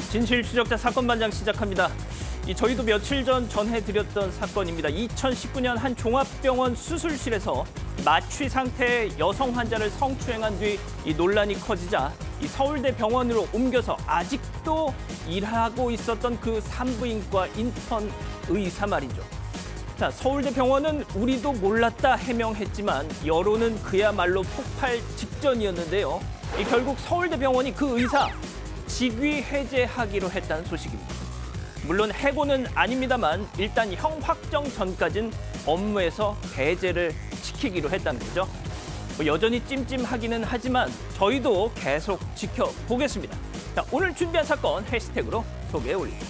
진실 추적자 사건반장 시작합니다. 저희도 며칠 전 전해드렸던 사건입니다. 2019년 한 종합병원 수술실에서 마취 상태의 여성 환자를 성추행한 뒤 논란이 커지자 서울대 병원으로 옮겨서 아직도 일하고 있었던 그 산부인과 인턴 의사 말이죠. 자, 서울대 병원은 우리도 몰랐다 해명했지만 여론은 그야말로 폭발 직전이었는데요. 결국 서울대 병원이 그 의사 직위 해제하기로 했다는 소식입니다. 물론 해고는 아닙니다만 일단 형 확정 전까진 업무에서 배제를 시키기로 했다는 거죠. 여전히 찜찜하기는 하지만 저희도 계속 지켜보겠습니다. 자, 오늘 준비한 사건 해시태그로 소개해 올립니다.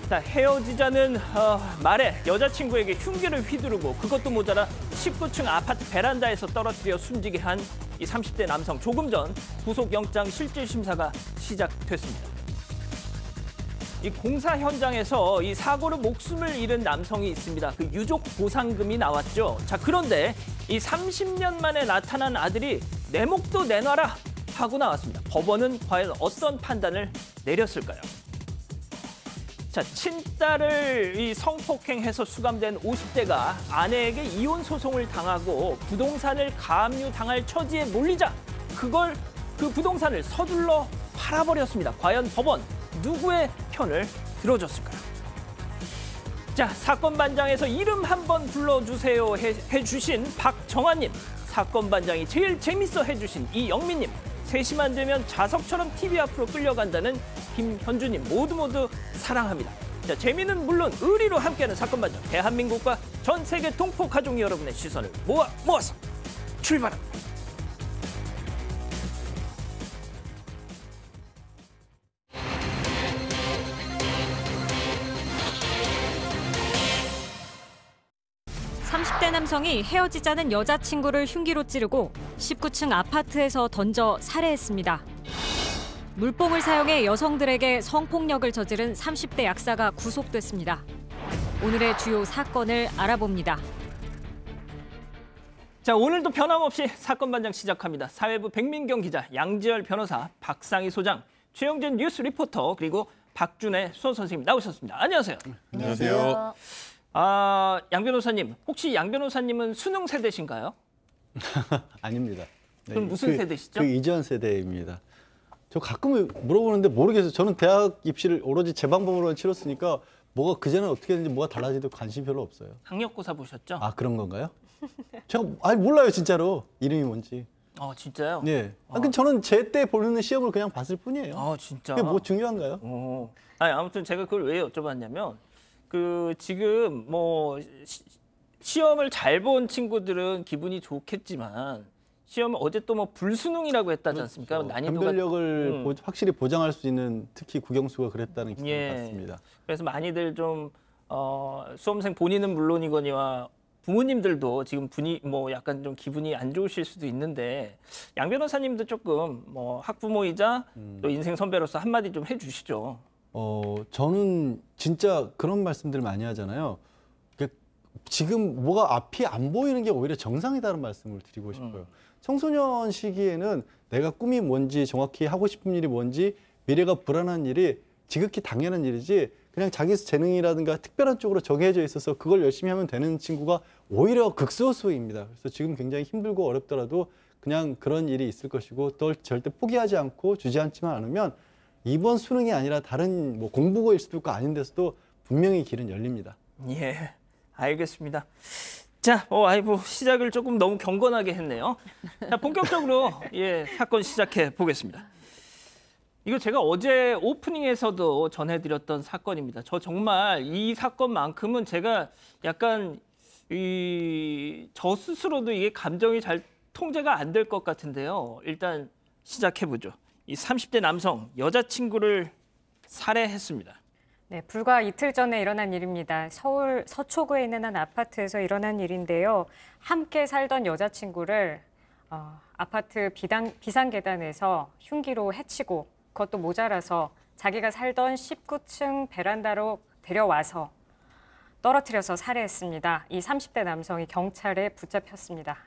자, 헤어지자는 말에 여자친구에게 흉기를 휘두르고 그것도 모자라 19층 아파트 베란다에서 떨어뜨려 숨지게 한 이 30대 남성. 조금 전 구속영장 실질심사가 시작됐습니다. 이 공사 현장에서 이 사고로 목숨을 잃은 남성이 있습니다. 그 유족 보상금이 나왔죠. 자, 그런데 이 30년 만에 나타난 아들이 내 목도 내놔라 하고 나왔습니다. 법원은 과연 어떤 판단을 내렸을까요? 자, 친딸을 이 성폭행해서 수감된 50대가 아내에게 이혼 소송을 당하고 부동산을 가압류당할 처지에 몰리자 그 부동산을 서둘러 팔아버렸습니다. 과연 법원 누구의 편을 들어줬을까요? 자, 사건반장에서 이름 한번 불러주세요 해주신 박정환님, 사건반장이 제일 재밌어 해주신 이영민님, 3시만 되면 자석처럼 TV 앞으로 끌려간다는 김현주님, 모두 사랑합니다. 자, 재미는 물론 의리로 함께하는 사건반장, 대한민국과 전 세계 동포 가족 여러분의 시선을 모아서 출발합니다. 대 남성이 헤어지자는 여자친구를 흉기로 찌르고 19층 아파트에서 던져 살해했습니다. 물뽕을 사용해 여성들에게 성폭력을 저지른 30대 약사가 구속됐습니다. 오늘의 주요 사건을 알아봅니다. 자, 오늘도 변함없이 사건반장 시작합니다. 사회부 백민경 기자, 양지열 변호사, 박상희 소장, 최영진 뉴스 리포터, 그리고 박준혜 수호 선생님 나오셨습니다. 안녕하세요. 안녕하세요. 양 변호사님, 혹시 양 변호사님은 수능 세대신가요? 아닙니다. 그럼 무슨 세대시죠? 그 이전 세대입니다. 저 가끔 물어보는데 모르겠어요. 저는 대학 입시를 오로지 제 방법으로 치렀으니까 뭐가 그전에 어떻게 했는지 뭐가 달라지도 관심이 별로 없어요. 학력고사 보셨죠? 아, 그런 건가요? 제가 몰라요, 진짜로. 이름이 뭔지. 진짜요? 네. 근데 저는 제 때 보는 시험을 그냥 봤을 뿐이에요. 진짜? 그게 뭐 중요한가요? 아무튼 제가 그걸 왜 여쭤봤냐면 지금 시험을 잘 본 친구들은 기분이 좋겠지만 시험을 어제 또 불수능이라고 했다지 않습니까? 그렇죠. 난이도가 변별력을 확실히 보장할 수 있는 특히 국영수가 그랬다는 기사를 봤습니다. 그래서 많이들 좀 수험생 본인은 물론이거니와 부모님들도 지금 약간 좀 기분이 안 좋으실 수도 있는데 양 변호사님도 조금 학부모이자 또 인생 선배로서 한마디 좀 해주시죠. 저는 진짜 그런 말씀들 많이 하잖아요. 지금 뭐가 앞이 안 보이는 게 오히려 정상이다는 말씀을 드리고 싶어요. 청소년 시기에는 내가 꿈이 뭔지, 정확히 하고 싶은 일이 뭔지, 미래가 불안한 일이 지극히 당연한 일이지 그냥 자기 재능이라든가 특별한 쪽으로 정해져 있어서 그걸 열심히 하면 되는 친구가 오히려 극소수입니다. 그래서 지금 굉장히 힘들고 어렵더라도 그냥 그런 일이 있을 것이고 또 절대 포기하지 않고 주저앉지만 않으면 이번 수능이 아니라 다른 공부고일 수도 있고 아닌 데서도 분명히 길은 열립니다. 예, 알겠습니다. 자, 시작을 조금 너무 경건하게 했네요. 자, 본격적으로 사건 시작해 보겠습니다. 이거 제가 어제 오프닝에서도 전해드렸던 사건입니다. 저 정말 이 사건만큼은 제가 약간 저 스스로도 이게 감정이 잘 통제가 안 될 것 같은데요. 일단 시작해 보죠. 이 30대 남성 여자친구를 살해했습니다. 네, 불과 이틀 전에 일어난 일입니다. 서울 서초구에 있는 한 아파트에서 일어난 일인데요. 함께 살던 여자친구를 아파트 비상계단에서 흉기로 해치고 그것도 모자라서 자기가 살던 19층 베란다로 데려와서 떨어뜨려서 살해했습니다. 이 30대 남성이 경찰에 붙잡혔습니다.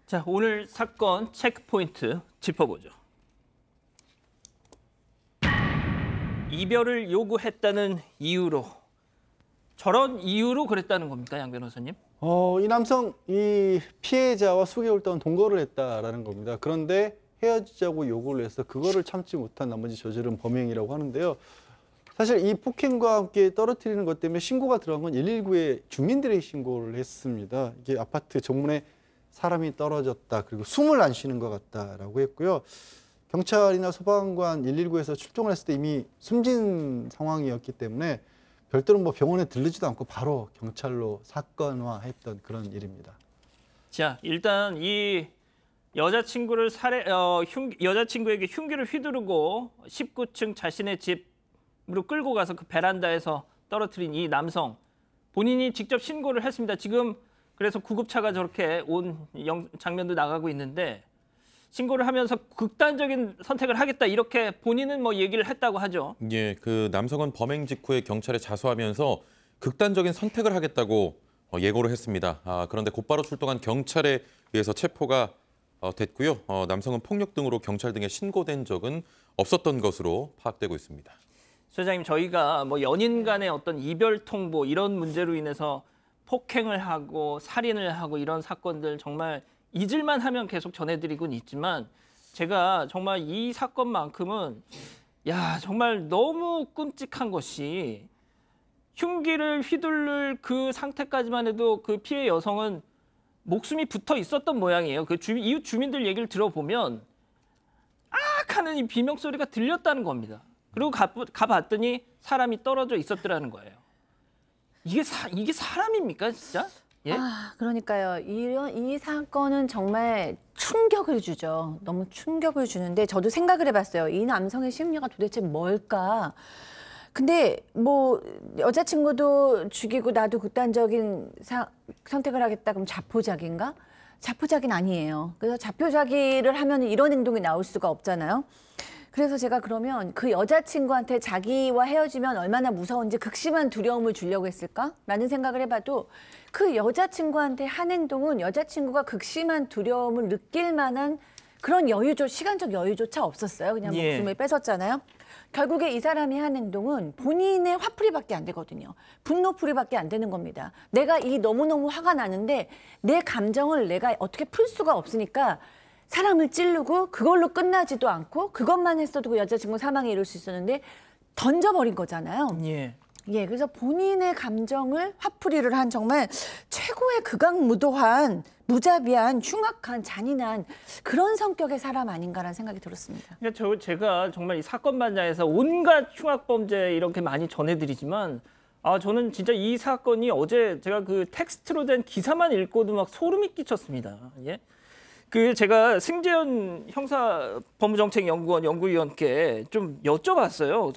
자, 오늘 사건 체크포인트 짚어보죠. 이별을 요구했다는 이유로 저런 이유로 그랬다는 겁니까, 양 변호사님? 이 남성 이 피해자와 수개월 동안 동거를 했다라는 겁니다. 그런데 헤어지자고 요구를 해서 그거를 참지 못한 나머지 저지른 범행이라고 하는데요. 사실 이 폭행과 함께 떨어뜨리는 것 때문에 신고가 들어간 건 119에 주민들이 신고를 했습니다. 이게 아파트 정문에 사람이 떨어졌다, 그리고 숨을 안 쉬는 것 같다라고 했고요. 경찰이나 소방관 119에서 출동을 했을 때 이미 숨진 상황이었기 때문에 별도로 뭐 병원에 들르지도 않고 바로 경찰로 사건화했던 그런 일입니다. 자, 일단 이 여자친구를 여자친구에게 흉기를 휘두르고 19층 자신의 집으로 끌고 가서 그 베란다에서 떨어뜨린 이 남성, 본인이 직접 신고를 했습니다. 지금 그래서 구급차가 저렇게 온 장면도 나가고 있는데, 신고를 하면서 극단적인 선택을 하겠다, 이렇게 본인은 뭐 얘기를 했다고 하죠. 예, 그 남성은 범행 직후에 경찰에 자수하면서 극단적인 선택을 하겠다고 예고를 했습니다. 그런데 곧바로 출동한 경찰에 의해서 체포가 됐고요. 남성은 폭력 등으로 경찰 등에 신고된 적은 없었던 것으로 파악되고 있습니다. 소장님, 저희가 뭐 연인 간의 어떤 이별 통보 이런 문제로 인해서 폭행을 하고 살인을 하고 이런 사건들 정말 잊을만 하면 계속 전해드리곤 있지만, 제가 정말 이 사건만큼은 정말 너무 끔찍한 것이, 흉기를 휘둘를 그 상태까지만 해도 그 피해 여성은 목숨이 붙어 있었던 모양이에요. 그 이웃 주민들 얘기를 들어보면 악 하는 이 비명 소리가 들렸다는 겁니다. 그리고 가봤더니 사람이 떨어져 있었더라는 거예요. 이게 사람입니까, 진짜? 예? 그러니까요. 이 사건은 정말 충격을 주죠. 너무 충격을 주는데, 저도 생각을 해봤어요. 이 남성의 심리가 도대체 뭘까? 근데 뭐 여자친구도 죽이고 나도 극단적인 선택을 하겠다, 그럼 자포자기인가? 자포자기는 아니에요. 그래서 자포자기를 하면 이런 행동이 나올 수가 없잖아요. 그래서 제가 그러면 그 여자친구한테 자기와 헤어지면 얼마나 무서운지 극심한 두려움을 주려고 했을까라는 생각을 해봐도, 그 여자친구한테 한 행동은 여자친구가 극심한 두려움을 느낄 만한 그런 시간적 여유조차 없었어요. 그냥 목숨을 뺏었잖아요. 결국에 이 사람이 한 행동은 본인의 화풀이밖에 안 되거든요. 분노풀이밖에 안 되는 겁니다. 내가 너무너무 화가 나는데 내 감정을 내가 어떻게 풀 수가 없으니까 사람을 찌르고, 그걸로 끝나지도 않고 그것만 했어도 그 여자친구 사망에 이를 수 있었는데 던져버린 거잖아요. 그래서 본인의 감정을 화풀이를 한 정말 최고의 극악무도한, 무자비한, 흉악한, 잔인한 그런 성격의 사람 아닌가라는 생각이 들었습니다. 그러니까 제가 정말 이 사건 반장에서 온갖 흉악범죄 이렇게 많이 전해드리지만, 저는 진짜 이 사건이 어제 제가 그 텍스트로 된 기사만 읽고도 막 소름이 끼쳤습니다. 제가 승재현 형사법무정책연구원 연구위원께 좀 여쭤봤어요.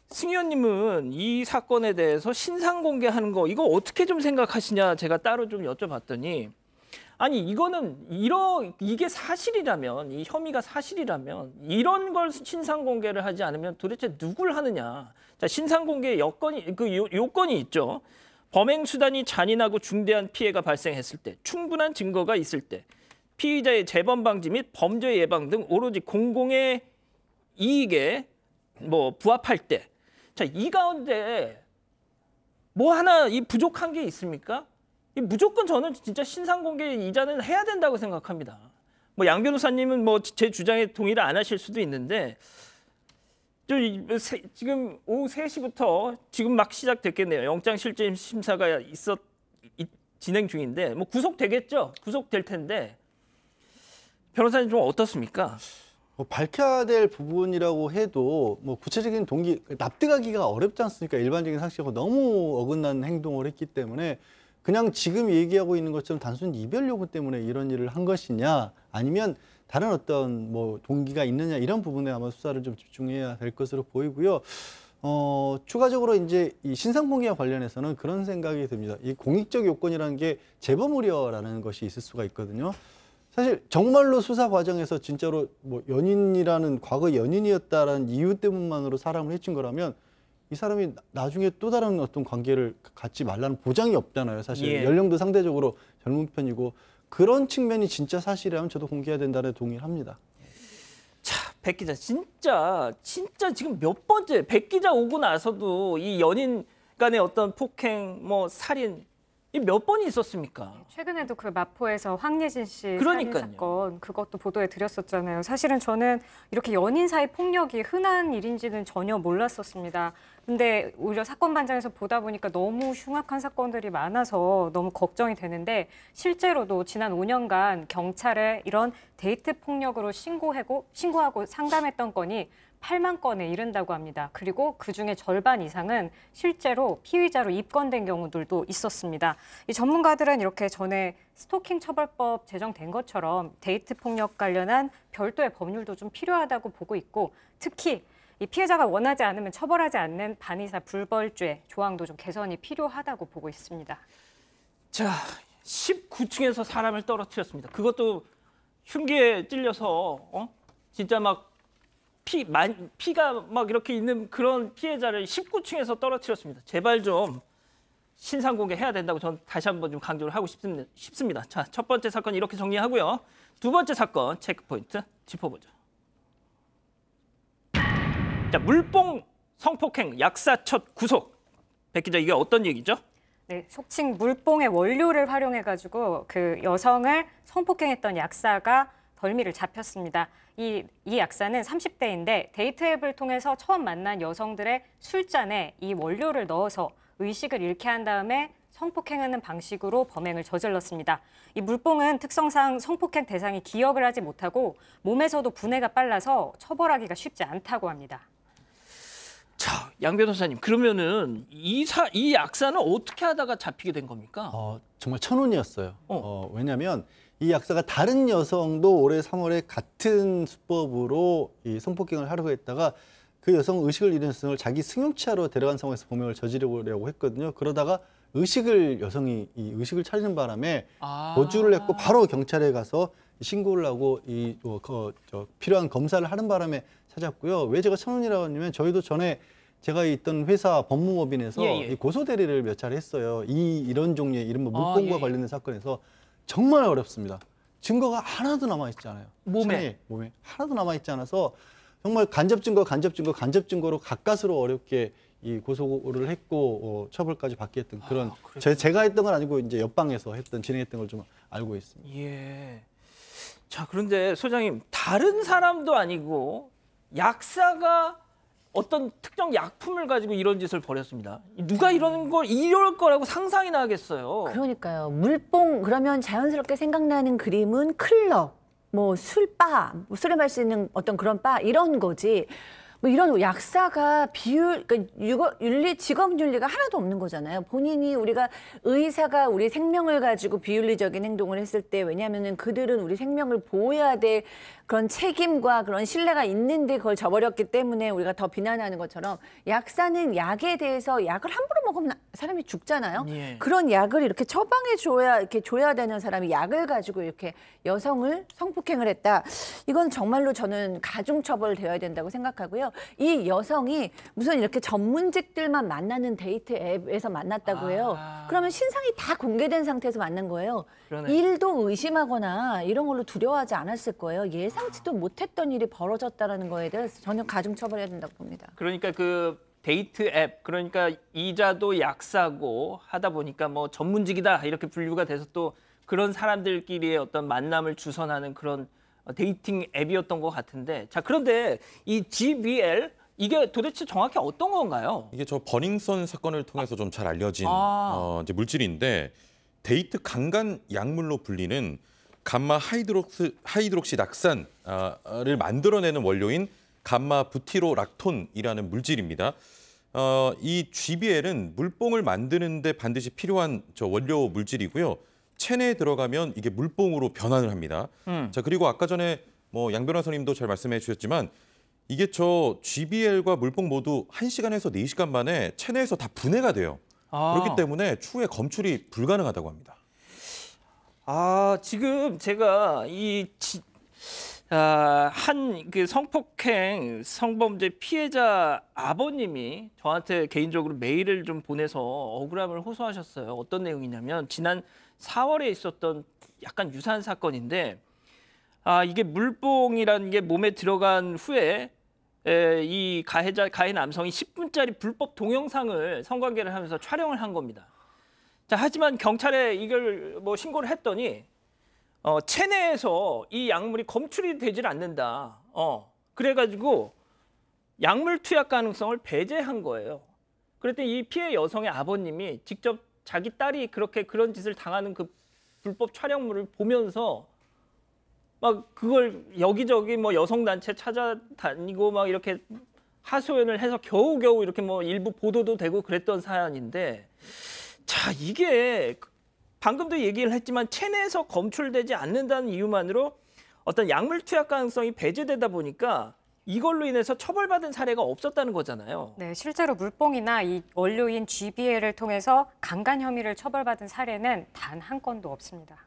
승 의원님은 이 사건에 대해서 신상 공개하는 거 이거 어떻게 좀 생각하시냐, 제가 따로 좀 여쭤봤더니, 아니 이게 사실이라면, 이 혐의가 사실이라면 이런 걸 신상 공개를 하지 않으면 도대체 누굴 하느냐. 자, 신상 공개 요건이 있죠. 범행 수단이 잔인하고 중대한 피해가 발생했을 때, 충분한 증거가 있을 때, 피의자의 재범 방지 및 범죄 예방 등 오로지 공공의 이익에 부합할 때. 자, 이 가운데 뭐 하나 부족한 게 있습니까? 무조건 저는 진짜 신상 공개 이자는 해야 된다고 생각합니다. 양 변호사님은 제 주장에 동의를 안 하실 수도 있는데, 지금 오후 3시부터 지금 막 시작됐겠네요. 영장실질심사가 진행 중인데 구속되겠죠? 구속될 텐데 변호사님 좀 어떻습니까? 밝혀야 될 부분이라고 해도 구체적인 동기, 납득하기가 어렵지 않습니까? 일반적인 상식하고 너무 어긋난 행동을 했기 때문에 그냥 지금 얘기하고 있는 것처럼 단순 이별 요구 때문에 이런 일을 한 것이냐, 아니면 다른 어떤 동기가 있느냐, 이런 부분에 아마 수사를 좀 집중해야 될 것으로 보이고요. 추가적으로 이제 이 신상 공개와 관련해서는 그런 생각이 듭니다. 이 공익적 요건이라는 게 재범 우려라는 것이 있을 수가 있거든요. 사실 정말로 수사 과정에서 진짜로 연인이라는, 과거 연인이었다라는 이유 때문만으로 사람을 해친 거라면 이 사람이 나중에 또 다른 어떤 관계를 갖지 말라는 보장이 없잖아요. 사실 연령도 상대적으로 젊은 편이고, 그런 측면이 진짜 사실이라면 저도 공개해야 된다는 동의를 합니다. 자, 백 기자, 진짜 지금 몇 번째 백 기자 오고 나서도 이 연인 간의 어떤 폭행, 뭐 살인 이 몇 번이 있었습니까? 최근에도 그 마포에서 황예진 씨 살인 그러니까요. 사건 그것도 보도해 드렸었잖아요. 사실은 저는 이렇게 연인 사이 폭력이 흔한 일인지는 전혀 몰랐었습니다. 근데 오히려 사건 반장에서 보다 보니까 너무 흉악한 사건들이 많아서 너무 걱정이 되는데 실제로도 지난 5년간 경찰에 이런 데이트 폭력으로 신고하고 상담했던 건이 8만 건에 이른다고 합니다. 그리고 그중에 절반 이상은 실제로 피의자로 입건된 경우들도 있었습니다. 이 전문가들은 이렇게 전에 스토킹 처벌법 제정된 것처럼 데이트 폭력 관련한 별도의 법률도 좀 필요하다고 보고 있고 특히 이 피해자가 원하지 않으면 처벌하지 않는 반의사 불벌죄 조항도 좀 개선이 필요하다고 보고 있습니다. 자, 19층에서 사람을 떨어뜨렸습니다. 그것도 흉기에 찔려서 진짜 막 피가 막 이렇게 있는 그런 피해자를 19층에서 떨어뜨렸습니다. 제발 좀 신상 공개해야 된다고 저는 다시 한번 좀 강조를 하고 싶습니다. 자, 첫 번째 사건 이렇게 정리하고요. 두 번째 사건 체크포인트 짚어보죠. 자, 물뽕 성폭행 약사 첫 구속. 백 기자, 이게 어떤 얘기죠? 네, 속칭 물뽕의 원료를 활용해가지고 그 여성을 성폭행했던 약사가 덜미를 잡혔습니다. 이 약사는 30대인데 데이트 앱을 통해서 처음 만난 여성들의 술잔에 이 원료를 넣어서 의식을 잃게 한 다음에 성폭행하는 방식으로 범행을 저질렀습니다. 이 물뽕은 특성상 성폭행 대상이 기억을 하지 못하고 몸에서도 분해가 빨라서 처벌하기가 쉽지 않다고 합니다. 자, 양 변호사님, 그러면은 이 약사는 어떻게 하다가 잡히게 된 겁니까? 정말 천운이었어요. 왜냐하면 이 약사가 다른 여성도 올해 3월에 같은 수법으로 이 성폭행을 하려고 했다가 그 여성 의식을 잃은 여성을 자기 승용차로 데려간 상황에서 범행을 저지르려고 했거든요. 그러다가 여성이 이 의식을 차리는 바람에 도주를 했고 바로 경찰에 가서 신고를 하고 필요한 검사를 하는 바람에 찾았고요. 왜 제가 천운이라고 하냐면 저희도 전에 제가 있던 회사 법무법인에서 이 고소 대리를 몇 차례 했어요. 이런 종류의 이른바 물뽕과 관련된 사건에서 정말 어렵습니다. 증거가 하나도 남아있지 않아요. 몸에 하나도 남아있지 않아서 정말 간접 증거로 가까스로 어렵게 이 고소를 했고 처벌까지 받게 했던 그런 제가 했던 건 아니고 이제 옆방에서 진행했던 걸 좀 알고 있습니다. 예. 자, 그런데 소장님, 다른 사람도 아니고 약사가 어떤 특정 약품을 가지고 이런 짓을 벌였습니다. 누가 이럴 거라고 상상이나 하겠어요. 그러니까요. 물뽕 그러면 자연스럽게 생각나는 그림은 클럽, 뭐 술바, 술을 마실 수 있는 어떤 그런 바 이런 거지. 뭐 이런 약사가 그러니까 직업 윤리가 하나도 없는 거잖아요. 본인이 우리가 의사가 우리 생명을 가지고 비윤리적인 행동을 했을 때 왜냐하면은 그들은 우리 생명을 보호해야 될 그런 책임과 그런 신뢰가 있는데 그걸 저버렸기 때문에 우리가 더 비난하는 것처럼 약사는 약에 대해서 약을 함부로 먹으면 사람이 죽잖아요. 예. 그런 약을 이렇게 처방해 줘야 되는 사람이 약을 가지고 이렇게 여성을 성폭행을 했다. 이건 정말로 저는 가중처벌되어야 된다고 생각하고요. 이 여성이 무슨 이렇게 전문직들만 만나는 데이트 앱에서 만났다고 해요. 그러면 신상이 다 공개된 상태에서 만난 거예요. 그러네. 일도 의심하거나 이런 걸로 두려워하지 않았을 거예요. 예상치도 못했던 일이 벌어졌다는 거에 대해서 전혀 가중처벌해야 된다고 봅니다. 그러니까 그 데이트 앱, 그러니까 이자도 약사고 하다 보니까 뭐 전문직이다 이렇게 분류가 돼서 또 그런 사람들끼리의 어떤 만남을 주선하는 그런 데이팅 앱이었던 것 같은데, 자, 그런데 이 GBL 이게 도대체 정확히 어떤 건가요? 이게 저 버닝썬 사건을 통해서 좀 잘 알려진 이제 물질인데 데이트 강간 약물로 불리는 감마 하이드록시 낙산을 만들어내는 원료인 감마 부티로락톤이라는 물질입니다. 이 GBL은 물뽕을 만드는 데 반드시 필요한 저 원료 물질이고요. 체내에 들어가면 이게 물뽕으로 변환을 합니다. 자, 그리고 아까 전에 뭐 양 변호사님도 잘 말씀해 주셨지만 이게 저 GBL과 물뽕 모두 1시간에서 4시간 만에 체내에서 다 분해가 돼요. 그렇기 때문에 추후에 검출이 불가능하다고 합니다. 지금 제가 한 그 성폭행 성범죄 피해자 아버님이 저한테 개인적으로 메일을 좀 보내서 억울함을 호소하셨어요. 어떤 내용이냐면 지난 4월에 있었던 약간 유사한 사건인데 이게 물뽕이라는 게 몸에 들어간 후에 이 가해 남성이 10분짜리 불법 동영상을 성관계를 하면서 촬영을 한 겁니다. 자, 하지만 경찰에 이걸 뭐 신고를 했더니 체내에서 이 약물이 검출이 되질 않는다. 그래가지고 약물 투약 가능성을 배제한 거예요. 그랬더니 이 피해 여성의 아버님이 직접 자기 딸이 그런 짓을 당하는 그 불법 촬영물을 보면서 막 그걸 여기저기 뭐 여성단체 찾아다니고 막 이렇게 하소연을 해서 겨우겨우 이렇게 뭐 일부 보도도 되고 그랬던 사안인데, 자, 이게 방금도 얘기를 했지만 체내에서 검출되지 않는다는 이유만으로 어떤 약물 투약 가능성이 배제되다 보니까 이걸로 인해서 처벌받은 사례가 없었다는 거잖아요. 네, 실제로 물뽕이나 이 원료인 GBL을 통해서 강간 혐의를 처벌받은 사례는 단 한 건도 없습니다.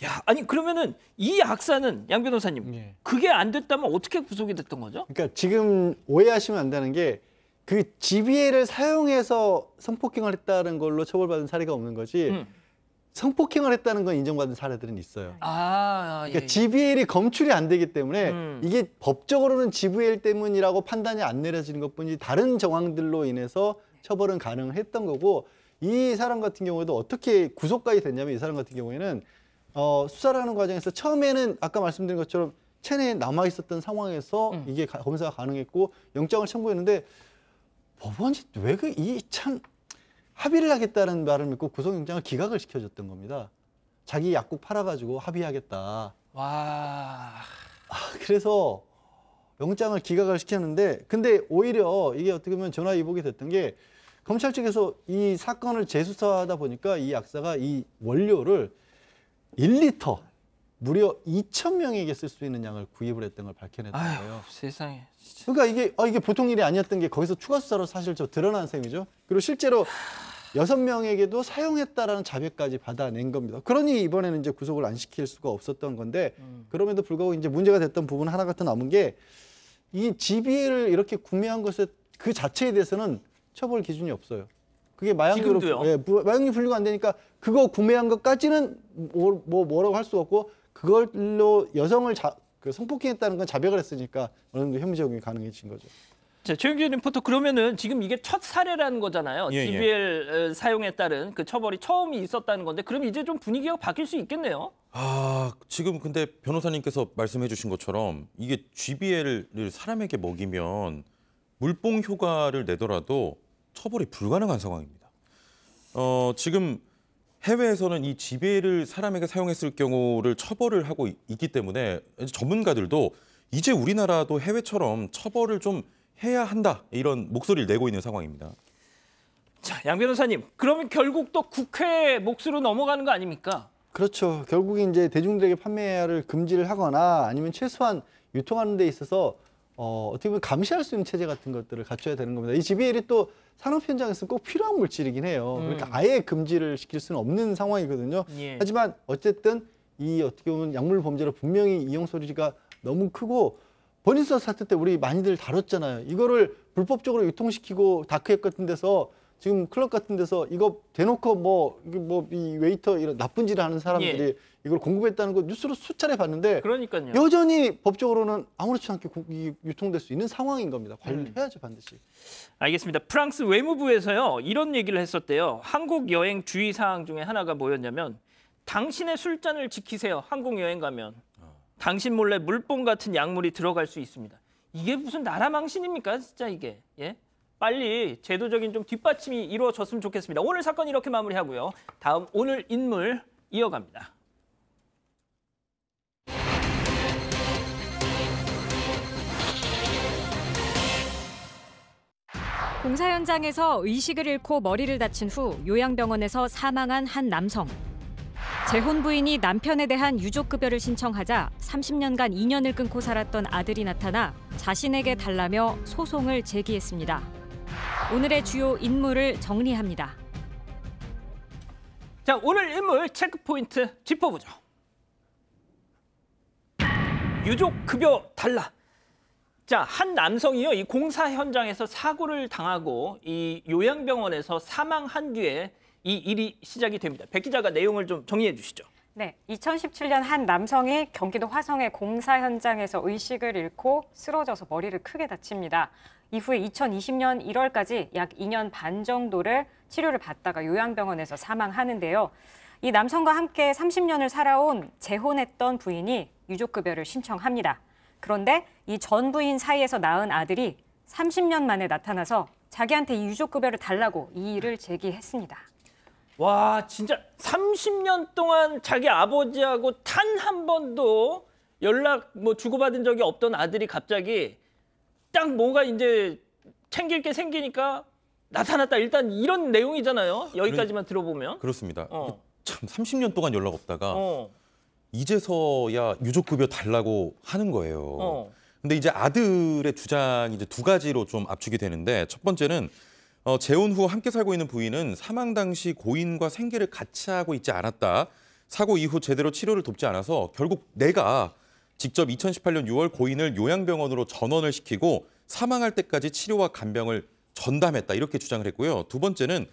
야, 아니 그러면은 이 약사는 양 변호사님, 예. 그게 안 됐다면 어떻게 구속이 됐던 거죠? 그러니까 지금 오해하시면 안 되는 게 그 GBL을 사용해서 성폭행을 했다는 걸로 처벌받은 사례가 없는 거지 성폭행을 했다는 건 인정받은 사례들은 있어요. 그러니까 GBL이 검출이 안 되기 때문에 이게 법적으로는 GBL 때문이라고 판단이 안 내려지는 것뿐이지 다른 정황들로 인해서 처벌은 가능했던 거고, 이 사람 같은 경우에도 어떻게 구속까지 됐냐면, 이 사람 같은 경우에는 수사를 하는 과정에서 처음에는 아까 말씀드린 것처럼 체내에 남아 있었던 상황에서 이게 검사가 가능했고 영장을 청구했는데, 법원이 왜 참 합의를 하겠다는 말을 믿고 구속영장을 기각을 시켜줬던 겁니다. 자기 약국 팔아가지고 합의하겠다. 와. 그래서 영장을 기각을 시켰는데, 근데 오히려 이게 어떻게 보면 전화위복이 됐던 게, 검찰 측에서 이 사건을 재수사하다 보니까 이 약사가 이 원료를 1리터 무려 2,000명에게 쓸 수 있는 양을 구입을 했던 걸 밝혀냈던 거예요. 세상에. 그러니까 이게 보통 일이 아니었던 게 거기서 추가 수사로 사실 드러난 셈이죠. 그리고 실제로 6명에게도 사용했다라는 자백까지 받아낸 겁니다. 그러니 이번에는 이제 구속을 안 시킬 수가 없었던 건데, 그럼에도 불구하고 이제 문제가 됐던 부분 하나가 더 남은 게, 이 GBL을 이렇게 구매한 것에 그 자체에 대해서는 처벌 기준이 없어요. 그게 마약류로, 마약류 분류가 안 되니까 그거 구매한 것까지는 뭐라고 할 수 없고, 그걸로 여성을 성폭행했다는 건 자백을 했으니까 어느 정도 혐의 적용이 가능해진 거죠. 자, 최영규 리포터, 그러면은 지금 이게 첫 사례라는 거잖아요. 예, GBL 사용에 따른 그 처벌이 처음이 있었다는 건데, 그럼 이제 좀 분위기가 바뀔 수 있겠네요. 지금 근데 변호사님께서 말씀해 주신 것처럼 이게 GBL을 사람에게 먹이면 물뽕 효과를 내더라도 처벌이 불가능한 상황입니다. 지금 해외에서는 이 GBL을 사람에게 사용했을 경우를 처벌을 하고 있기 때문에 전문가들도 이제 우리나라도 해외처럼 처벌을 좀 해야 한다, 이런 목소리를 내고 있는 상황입니다. 자, 양 변호사님, 그러면 결국 또 국회 몫으로 넘어가는 거 아닙니까? 그렇죠. 결국에 이제 대중들에게 판매를 금지를 하거나 아니면 최소한 유통하는 데 있어서 어떻게 보면 감시할 수 있는 체제 같은 것들을 갖춰야 되는 겁니다. 이 GBL이 또 산업 현장에서 꼭 필요한 물질이긴 해요. 그러니까 아예 금지를 시킬 수는 없는 상황이거든요. 예. 하지만 어쨌든 이 어떻게 보면 약물 범죄로 분명히 이용 소리가 너무 크고, 버닝썬 사태 때 우리 많이들 다뤘잖아요. 이거를 불법적으로 유통시키고 다크웹 같은 데서, 지금 클럽 같은 데서 이거 대놓고 이 웨이터 이런 나쁜 짓을 하는 사람들이 이걸 공급했다는 거 뉴스로 수차례 봤는데, 그러니까요. 여전히 법적으로는 아무렇지 않게 유통될 수 있는 상황인 겁니다. 관리해야죠, 반드시. 알겠습니다. 프랑스 외무부에서요, 이런 얘기를 했었대요. 한국 여행 주의 사항 중에 하나가 뭐였냐면, 당신의 술잔을 지키세요. 한국 여행 가면. 당신 몰래 물뽕 같은 약물이 들어갈 수 있습니다. 이게 무슨 나라 망신입니까, 진짜 이게. 예? 빨리 제도적인 좀 뒷받침이 이루어졌으면 좋겠습니다. 오늘 사건 이렇게 마무리하고요. 다음 오늘 인물 이어갑니다. 공사 현장에서 의식을 잃고 머리를 다친 후 요양병원에서 사망한 한 남성. 재혼 부인이 남편에 대한 유족급여를 신청하자 30년간 인연을 끊고 살았던 아들이 나타나 자신에게 달라며 소송을 제기했습니다. 오늘의 주요 인물을 정리합니다. 자, 오늘 인물 체크포인트 짚어보죠. 유족급여 달라. 자, 한 남성이요, 이 공사 현장에서 사고를 당하고 이 요양병원에서 사망한 뒤에 이 일이 시작이 됩니다. 백 기자가 내용을 좀 정리해 주시죠. 네, 2017년 한 남성이 경기도 화성의 공사 현장에서 의식을 잃고 쓰러져서 머리를 크게 다칩니다. 이후에 2020년 1월까지 약 2년 반 정도를 치료를 받다가 요양병원에서 사망하는데요. 이 남성과 함께 30년을 살아온 재혼했던 부인이 유족급여를 신청합니다. 그런데 이 전 부인 사이에서 낳은 아들이 30년 만에 나타나서 자기한테 이 유족급여를 달라고 이의를 제기했습니다. 와, 진짜 30년 동안 자기 아버지하고 단 한 번도 연락 주고받은 적이 없던 아들이 갑자기 딱 뭔가 이제 챙길 게 생기니까 나타났다. 일단 이런 내용이잖아요. 여기까지만 들어보면. 그렇습니다. 어. 참 30년 동안 연락 없다가 어. 이제서야 유족급여 달라고 하는 거예요. 어. 근데 이제 아들의 주장이 이제 두 가지로 좀 압축이 되는데 첫 번째는 재혼 후 함께 살고 있는 부인은 사망 당시 고인과 생계를 같이 하고 있지 않았다. 사고 이후 제대로 치료를 돕지 않아서 결국 내가 직접 2018년 6월 고인을 요양병원으로 전원을 시키고 사망할 때까지 치료와 간병을 전담했다. 이렇게 주장을 했고요. 두 번째는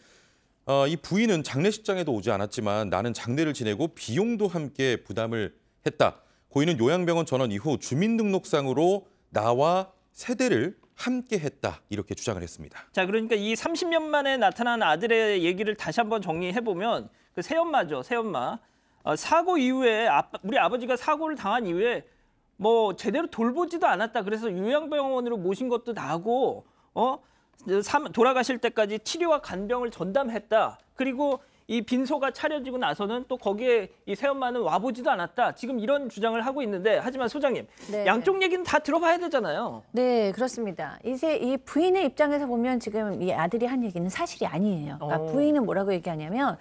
이 부인은 장례식장에도 오지 않았지만 나는 장례를 지내고 비용도 함께 부담을 했다. 고인은 요양병원 전원 이후 주민등록상으로 나와 세대를 함께 했다. 이렇게 주장을 했습니다. 자, 그러니까 이 30년 만에 나타난 아들의 얘기를 다시 한번 정리해보면 그 새엄마죠, 새엄마. 사고 이후에 우리 아버지가 사고를 당한 이후에 제대로 돌보지도 않았다. 그래서 요양병원으로 모신 것도 나고 돌아가실 때까지 치료와 간병을 전담했다. 그리고 이 빈소가 차려지고 나서는 또 거기에 이 새엄마는 와보지도 않았다. 지금 이런 주장을 하고 있는데 하지만 소장님, 네. 양쪽 얘기는 다 들어봐야 되잖아요. 네, 그렇습니다. 이제 이 부인의 입장에서 보면 지금 이 아들이 한 얘기는 사실이 아니에요. 그러니까 부인은 뭐라고 얘기하냐면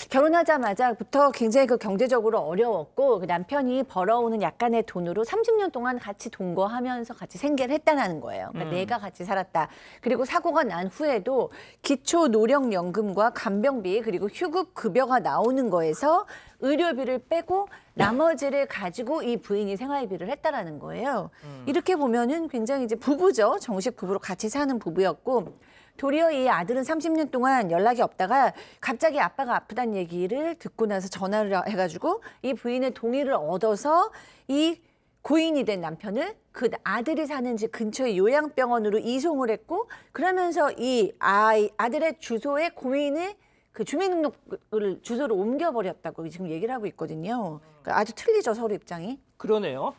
결혼하자마자부터 굉장히 그 경제적으로 어려웠고 그 남편이 벌어오는 약간의 돈으로 30년 동안 같이 동거하면서 같이 생계를 했다는 거예요. 그러니까 내가 같이 살았다. 그리고 사고가 난 후에도 기초노령연금과 간병비 그리고 휴급급여가 나오는 거에서 의료비를 빼고 나머지를 가지고 이 부인이 생활비를 했다라는 거예요. 이렇게 보면은 굉장히 이제 부부죠. 정식 부부로 같이 사는 부부였고 도리어 이 아들은 30년 동안 연락이 없다가 갑자기 아빠가 아프다는 얘기를 듣고 나서 전화를 해가지고 이 부인의 동의를 얻어서 이 고인이 된 남편을 그 아들이 사는 집 근처의 요양병원으로 이송을 했고 그러면서 이 아들의 주소에 고인의 그 주민등록을 주소를 옮겨버렸다고 지금 얘기를 하고 있거든요. 그러니까 아주 틀리죠, 서로 입장이. 그러네요.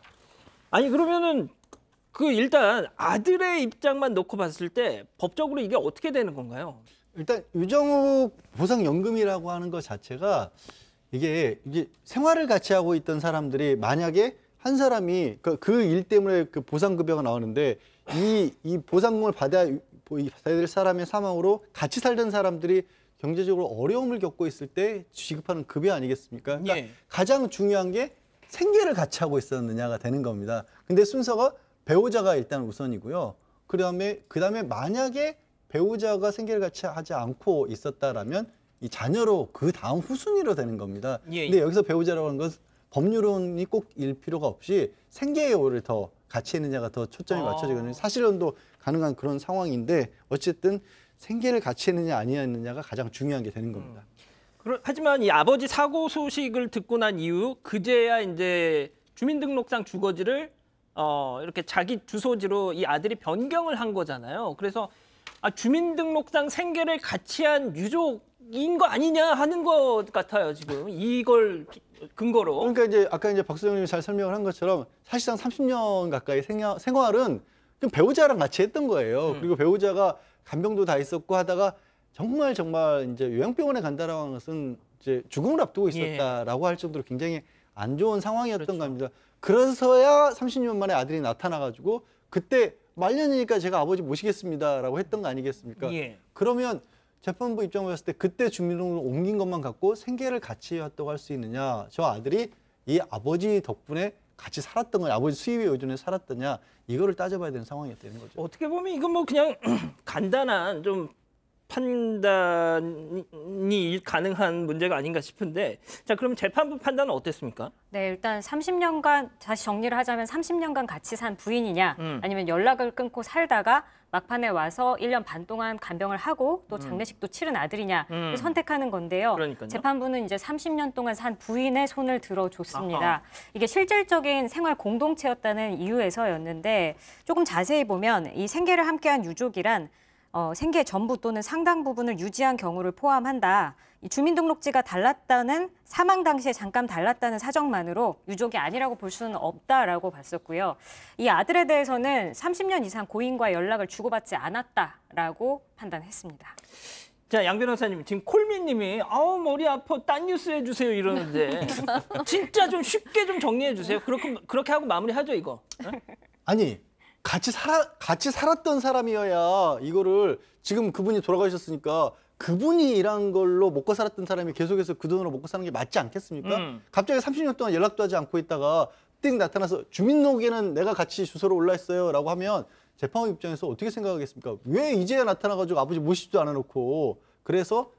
아니 그러면은 일단 아들의 입장만 놓고 봤을 때 법적으로 이게 어떻게 되는 건가요? 일단 유정욱 보상연금이라고 하는 것 자체가 이게 생활을 같이 하고 있던 사람들이 만약에 한 사람이 그 일 때문에 그 보상급여가 나오는데 이 보상금을 받아야 될 사람의 사망으로 같이 살던 사람들이 경제적으로 어려움을 겪고 있을 때 지급하는 급여 아니겠습니까? 그러니까 예. 가장 중요한 게 생계를 같이 하고 있었느냐가 되는 겁니다. 근데 순서가 배우자가 일단 우선이고요. 그다음에 만약에 배우자가 생계를 같이 하지 않고 있었다라면 이 자녀로 그 다음 후순위로 되는 겁니다. 예. 근데 여기서 배우자라고 하는 것은 법률론이 꼭 일 필요가 없이 생계의 오를 더 같이 했느냐가 더 초점이 맞춰지거든요. 사실혼도 가능한 그런 상황인데 어쨌든 생계를 같이 했느냐 아니었느냐가 가장 중요한 게 되는 겁니다. 하지만 이 아버지 사고 소식을 듣고 난 이후 그제야 이제 주민등록상 주거지를 이렇게 자기 주소지로 이 아들이 변경을 한 거잖아요. 그래서 주민등록상 생계를 같이 한 유족인 거 아니냐 하는 것 같아요. 지금 이걸 근거로. 그러니까 이제 아까 박수정님이 잘 설명을 한 것처럼 사실상 30년 가까이 생활은 그냥 배우자랑 같이 했던 거예요. 그리고 배우자가 간병도 다 있었고 하다가 정말 이제 요양병원에 간다라고 하는 것은 이제 죽음을 앞두고 있었다라고 할 정도로 굉장히 안 좋은 상황이었던 겁니다. 그래서야 30년 만에 아들이 나타나가지고 그때 말년이니까 제가 아버지 모시겠습니다라고 했던 거 아니겠습니까? 예. 그러면 재판부 입장을 봤을 때 그때 주민등록을 옮긴 것만 갖고 생계를 같이 해왔다고 할 수 있느냐? 저 아들이 이 아버지 덕분에 같이 살았던 거냐? 아버지 수입에 의존해 살았더냐? 이거를 따져봐야 되는 상황이었다는 거죠. 어떻게 보면 이건 그냥 간단한 좀 판단이 가능한 문제가 아닌가 싶은데 자 그럼 재판부 판단은 어땠습니까? 네, 일단 30년간 다시 정리를 하자면 30년간 같이 산 부인이냐 아니면 연락을 끊고 살다가 막판에 와서 1년 반 동안 간병을 하고 또 장례식도 치른 아들이냐 선택하는 건데요. 그러니까요. 재판부는 이제 30년 동안 산 부인의 손을 들어줬습니다. 아하. 이게 실질적인 생활 공동체였다는 이유에서였는데 조금 자세히 보면 이 생계를 함께한 유족이란 생계 전부 또는 상당 부분을 유지한 경우를 포함한다. 이 주민등록지가 달랐다는 사망 당시에 잠깐 달랐다는 사정만으로 유족이 아니라고 볼 수는 없다라고 봤었고요. 이 아들에 대해서는 30년 이상 고인과 연락을 주고받지 않았다라고 판단했습니다. 자, 양 변호사님, 지금 콜미님이 아우 머리 아파 딴 뉴스 해주세요 이러는데 진짜 좀 쉽게 좀 정리해 주세요. 그렇게 하고 마무리하죠 이거. 아니 같이 살았던 사람이어야 이거를 지금 그분이 돌아가셨으니까 그분이 일한 걸로 먹고 살았던 사람이 계속해서 그 돈으로 먹고 사는 게 맞지 않겠습니까? 갑자기 30년 동안 연락도 하지 않고 있다가 띵 나타나서 주민등록에는 내가 같이 주소로 올라 있어요 라고 하면 재판부 입장에서 어떻게 생각하겠습니까? 왜 이제야 나타나가지고 아버지 모시지도 않아놓고 그래서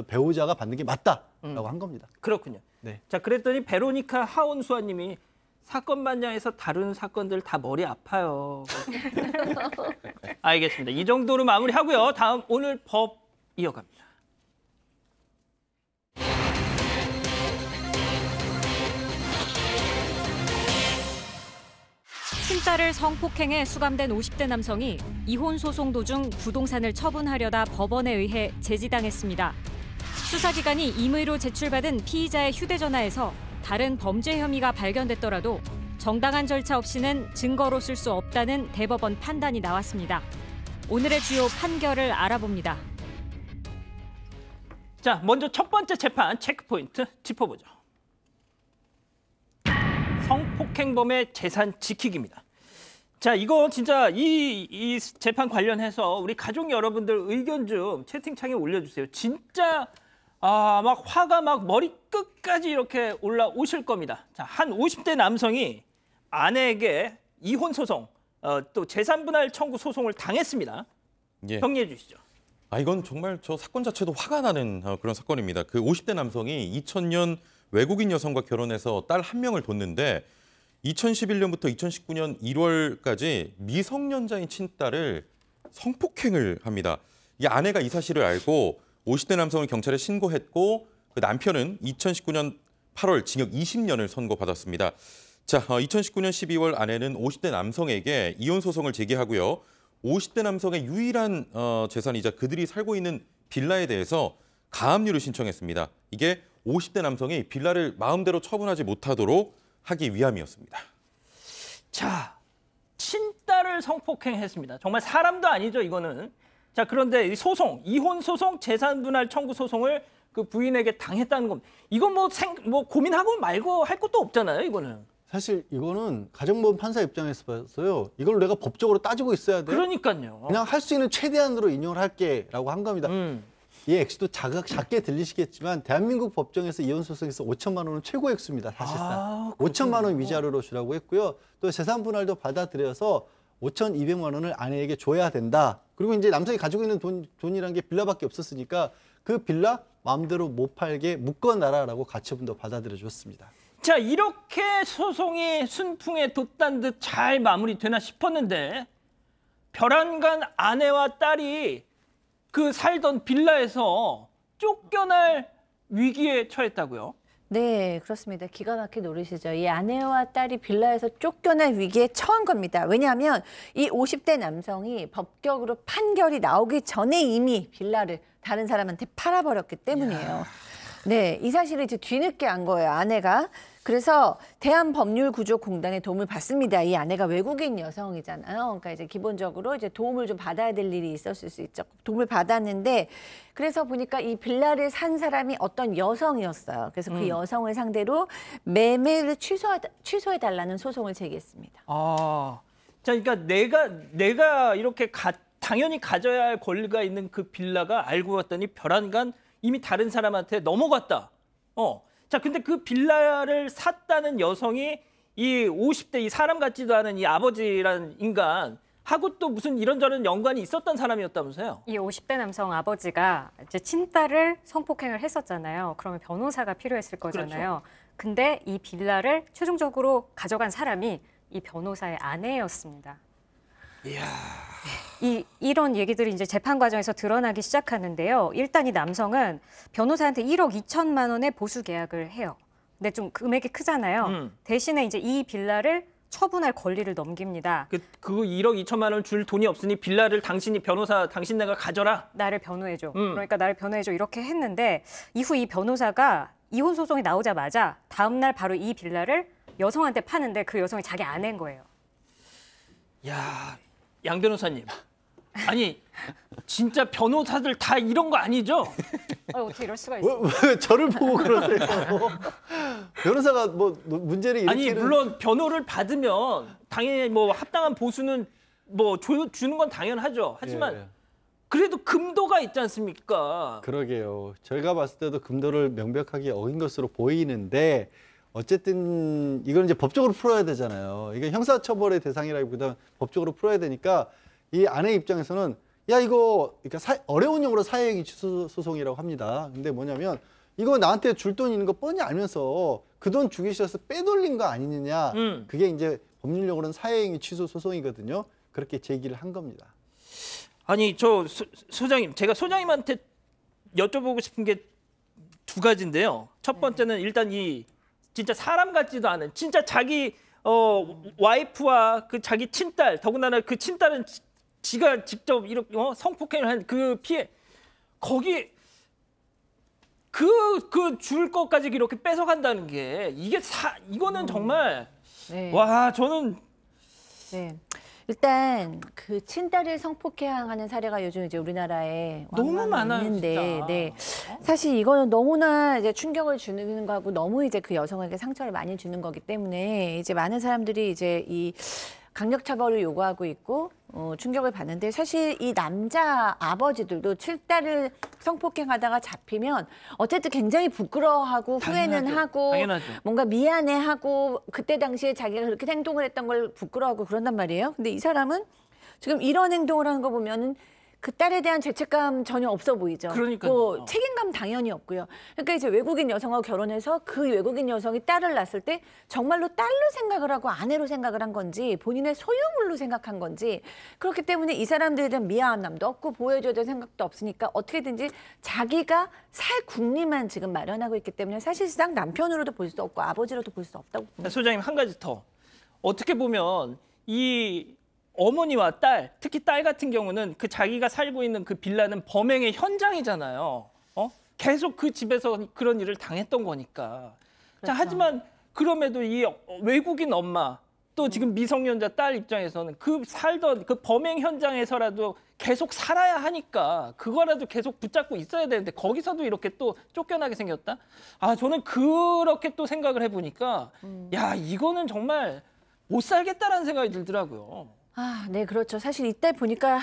배우자가 받는 게 맞다라고 한 겁니다. 그렇군요. 네. 자, 그랬더니 베로니카 하온수아님이 사건 반장에서 다룬 사건들 다 머리 아파요. 알겠습니다. 이 정도로 마무리하고요. 다음 오늘 법 이어갑니다. 친딸을 성폭행해 수감된 50대 남성이 이혼 소송 도중 부동산을 처분하려다 법원에 의해 제지당했습니다. 수사기관이 임의로 제출받은 피의자의 휴대전화에서 다른 범죄 혐의가 발견됐더라도 정당한 절차 없이는 증거로 쓸 수 없다는 대법원 판단이 나왔습니다. 오늘의 주요 판결을 알아봅니다. 자, 먼저 첫 번째 재판 체크포인트 짚어보죠. 성폭행범의 재산 지키기입니다. 자, 이거 진짜 이 재판 관련해서 우리 가족 여러분들 의견 좀 채팅창에 올려주세요. 진짜 막 화가 막 머리 끝까지 이렇게 올라오실 겁니다. 자, 한 50대 남성이 아내에게 이혼 소송, 또 재산 분할 청구 소송을 당했습니다. 예. 정리해 주시죠. 이건 정말 저 사건 자체도 화가 나는 그런 사건입니다. 그 50대 남성이 2000년 외국인 여성과 결혼해서 딸 한 명을 뒀는데 2011년부터 2019년 1월까지 미성년자인 친딸을 성폭행을 합니다. 이 아내가 이 사실을 알고 50대 남성을 경찰에 신고했고 그 남편은 2019년 8월 징역 20년을 선고받았습니다. 자, 2019년 12월 아내는 50대 남성에게 이혼 소송을 제기하고요. 50대 남성의 유일한 재산이자 그들이 살고 있는 빌라에 대해서 가압류를 신청했습니다. 이게 50대 남성이 빌라를 마음대로 처분하지 못하도록 하기 위함이었습니다. 자, 친딸을 성폭행했습니다. 정말 사람도 아니죠, 이거는. 자, 그런데 이 소송, 이혼 소송, 재산 분할 청구 소송을 그 부인에게 당했다는 겁니다. 이건 뭐 고민하고 말고 할 것도 없잖아요, 이거는. 사실 이거는 가정법원 판사 입장에서 봐서요. 이걸 내가 법적으로 따지고 있어야 돼. 그러니까요. 그냥 할 수 있는 최대한으로 인용을 할게라고 한 겁니다. 이 액수도 작게 들리시겠지만 대한민국 법정에서 이혼 소송에서 5천만 원은 최고 액수입니다. 사실상 5천만 원 위자료로 주라고 했고요. 또 재산 분할도 받아들여서 5,200만 원을 아내에게 줘야 된다. 그리고 이제 남성이 가지고 있는 돈이란 게 빌라밖에 없었으니까 그 빌라 마음대로 못 팔게 묶어놔라라고 가처분도 받아들여 줬습니다. 자, 이렇게 소송이 순풍에 돋단 듯 잘 마무리되나 싶었는데 별안간 아내와 딸이 그 살던 빌라에서 쫓겨날 위기에 처했다고요? 네, 그렇습니다. 기가 막히게 노리시죠. 이 아내와 딸이 빌라에서 쫓겨날 위기에 처한 겁니다. 왜냐하면 이 50대 남성이 법적으로 판결이 나오기 전에 이미 빌라를 다른 사람한테 팔아버렸기 때문이에요. 네, 이 사실을 이제 뒤늦게 안 거예요, 아내가. 그래서 대한법률구조공단의 도움을 받습니다. 이 아내가 외국인 여성이잖아요. 그러니까 이제 기본적으로 이제 도움을 좀 받아야 될 일이 있었을 수 있죠. 도움을 받았는데 그래서 보니까 이 빌라를 산 사람이 어떤 여성이었어요. 그래서 그 여성을 상대로 매매를 취소해달라는 소송을 제기했습니다. 자, 그러니까 내가 이렇게 당연히 가져야 할 권리가 있는 그 빌라가 알고 봤더니 별안간 이미 다른 사람한테 넘어갔다. 자, 근데 그 빌라를 샀다는 여성이 이 50대 이 사람 같지도 않은 이 아버지라는 인간한테 하고 또 무슨 이런저런 연관이 있었던 사람이었다면서요? 이 50대 남성 아버지가 이제 친딸을 성폭행을 했었잖아요. 그러면 변호사가 필요했을 거잖아요. 근데 이 빌라를 최종적으로 가져간 사람이 이 변호사의 아내였습니다. 이야. 이런 얘기들이 이제 재판 과정에서 드러나기 시작하는데요. 일단 이 남성은 변호사한테 1억 2천만 원의 보수 계약을 해요. 근데 좀 금액이 크잖아요. 대신에 이제 이 빌라를 처분할 권리를 넘깁니다. 그 1억 2천만 원 줄 돈이 없으니 빌라를 당신네가 가져라. 나를 변호해줘. 그러니까 나를 변호해줘. 이렇게 했는데 이후 이 변호사가 이혼 소송이 나오자마자 다음 날 바로 이 빌라를 여성한테 파는데 그 여성이 자기 아내인 거예요. 야, 양 변호사님. 아니, 진짜 변호사들 다 이런 거 아니죠? 어떻게 이럴 수가 있어요? 왜 저를 보고 그러세요? 변호사가 뭐 문제를 아니, 일으키는 물론 변호를 받으면 당연히 뭐 합당한 보수는 뭐 주는 건 당연하죠. 하지만 예. 그래도 금도가 있지 않습니까? 그러게요. 저희가 봤을 때도 금도를 명백하게 어긴 것으로 보이는데 어쨌든 이건 이제 법적으로 풀어야 되잖아요. 이게 형사처벌의 대상이라기보다 법적으로 풀어야 되니까 이 아내 입장에서는 야 이거 그러니까 어려운 용어로 사회행위 취소 소송이라고 합니다. 근데 뭐냐면 이거 나한테 줄 돈 있는 거 뻔히 알면서 그 돈 주기 싫어서 빼돌린 거 아니느냐. 그게 이제 법률용어로는 사회행위 취소 소송이거든요. 그렇게 제기를 한 겁니다. 아니 저 소장님, 제가 소장님한테 여쭤보고 싶은 게 두 가지인데요. 첫 번째는 일단 이 진짜 사람 같지도 않은 진짜 자기 와이프와 그 자기 친딸, 더군다나 그 친딸은 지가 직접 이렇게 성폭행을 한 그 피해, 거기 그 줄 것까지 이렇게 뺏어간다는 게 이거는 정말 네. 와 저는 네. 일단 그 친딸을 성폭행하는 사례가 요즘 이제 우리나라에 너무 왕왕 많아요, 있는데, 진짜. 네. 사실 이거는 너무나 이제 충격을 주는 거하고 너무 이제 그 여성에게 상처를 많이 주는 거기 때문에 이제 많은 사람들이 이제 이 강력 처벌을 요구하고 있고 충격을 받는데, 사실 이 남자 아버지들도 칠딸을 성폭행하다가 잡히면 어쨌든 굉장히 부끄러워하고 후회는 당연하죠. 하고 당연하죠. 뭔가 미안해하고 그때 당시에 자기가 그렇게 행동을 했던 걸 부끄러워하고 그런단 말이에요. 근데 이 사람은 지금 이런 행동을 하는 거 보면은 그 딸에 대한 죄책감 전혀 없어 보이죠. 그러니까요. 뭐 책임감 당연히 없고요. 그러니까 이제 외국인 여성하고 결혼해서 그 외국인 여성이 딸을 낳았을 때 정말로 딸로 생각을 하고 아내로 생각을 한 건지 본인의 소유물로 생각한 건지, 그렇기 때문에 이 사람들에 대한 미안함도 없고 보여줘야 될 생각도 없으니까 어떻게든지 자기가 살 국리만 지금 마련하고 있기 때문에 사실상 남편으로도 볼 수 없고 아버지로도 볼 수 없다고 봅니다. 소장님 한 가지 더. 어떻게 보면 이 어머니와 딸, 특히 딸 같은 경우는 그 자기가 살고 있는 그 빌라는 범행의 현장이잖아요. 계속 그 집에서 그런 일을 당했던 거니까. 그렇죠. 자, 하지만 그럼에도 이 외국인 엄마, 또 지금 미성년자 딸 입장에서는 그 살던 그 범행 현장에서라도 계속 살아야 하니까 그거라도 계속 붙잡고 있어야 되는데 거기서도 이렇게 또 쫓겨나게 생겼다? 아, 저는 그렇게 또 생각을 해보니까 야, 이거는 정말 못 살겠다라는 생각이 들더라고요. 아, 네, 그렇죠. 사실 이때 보니까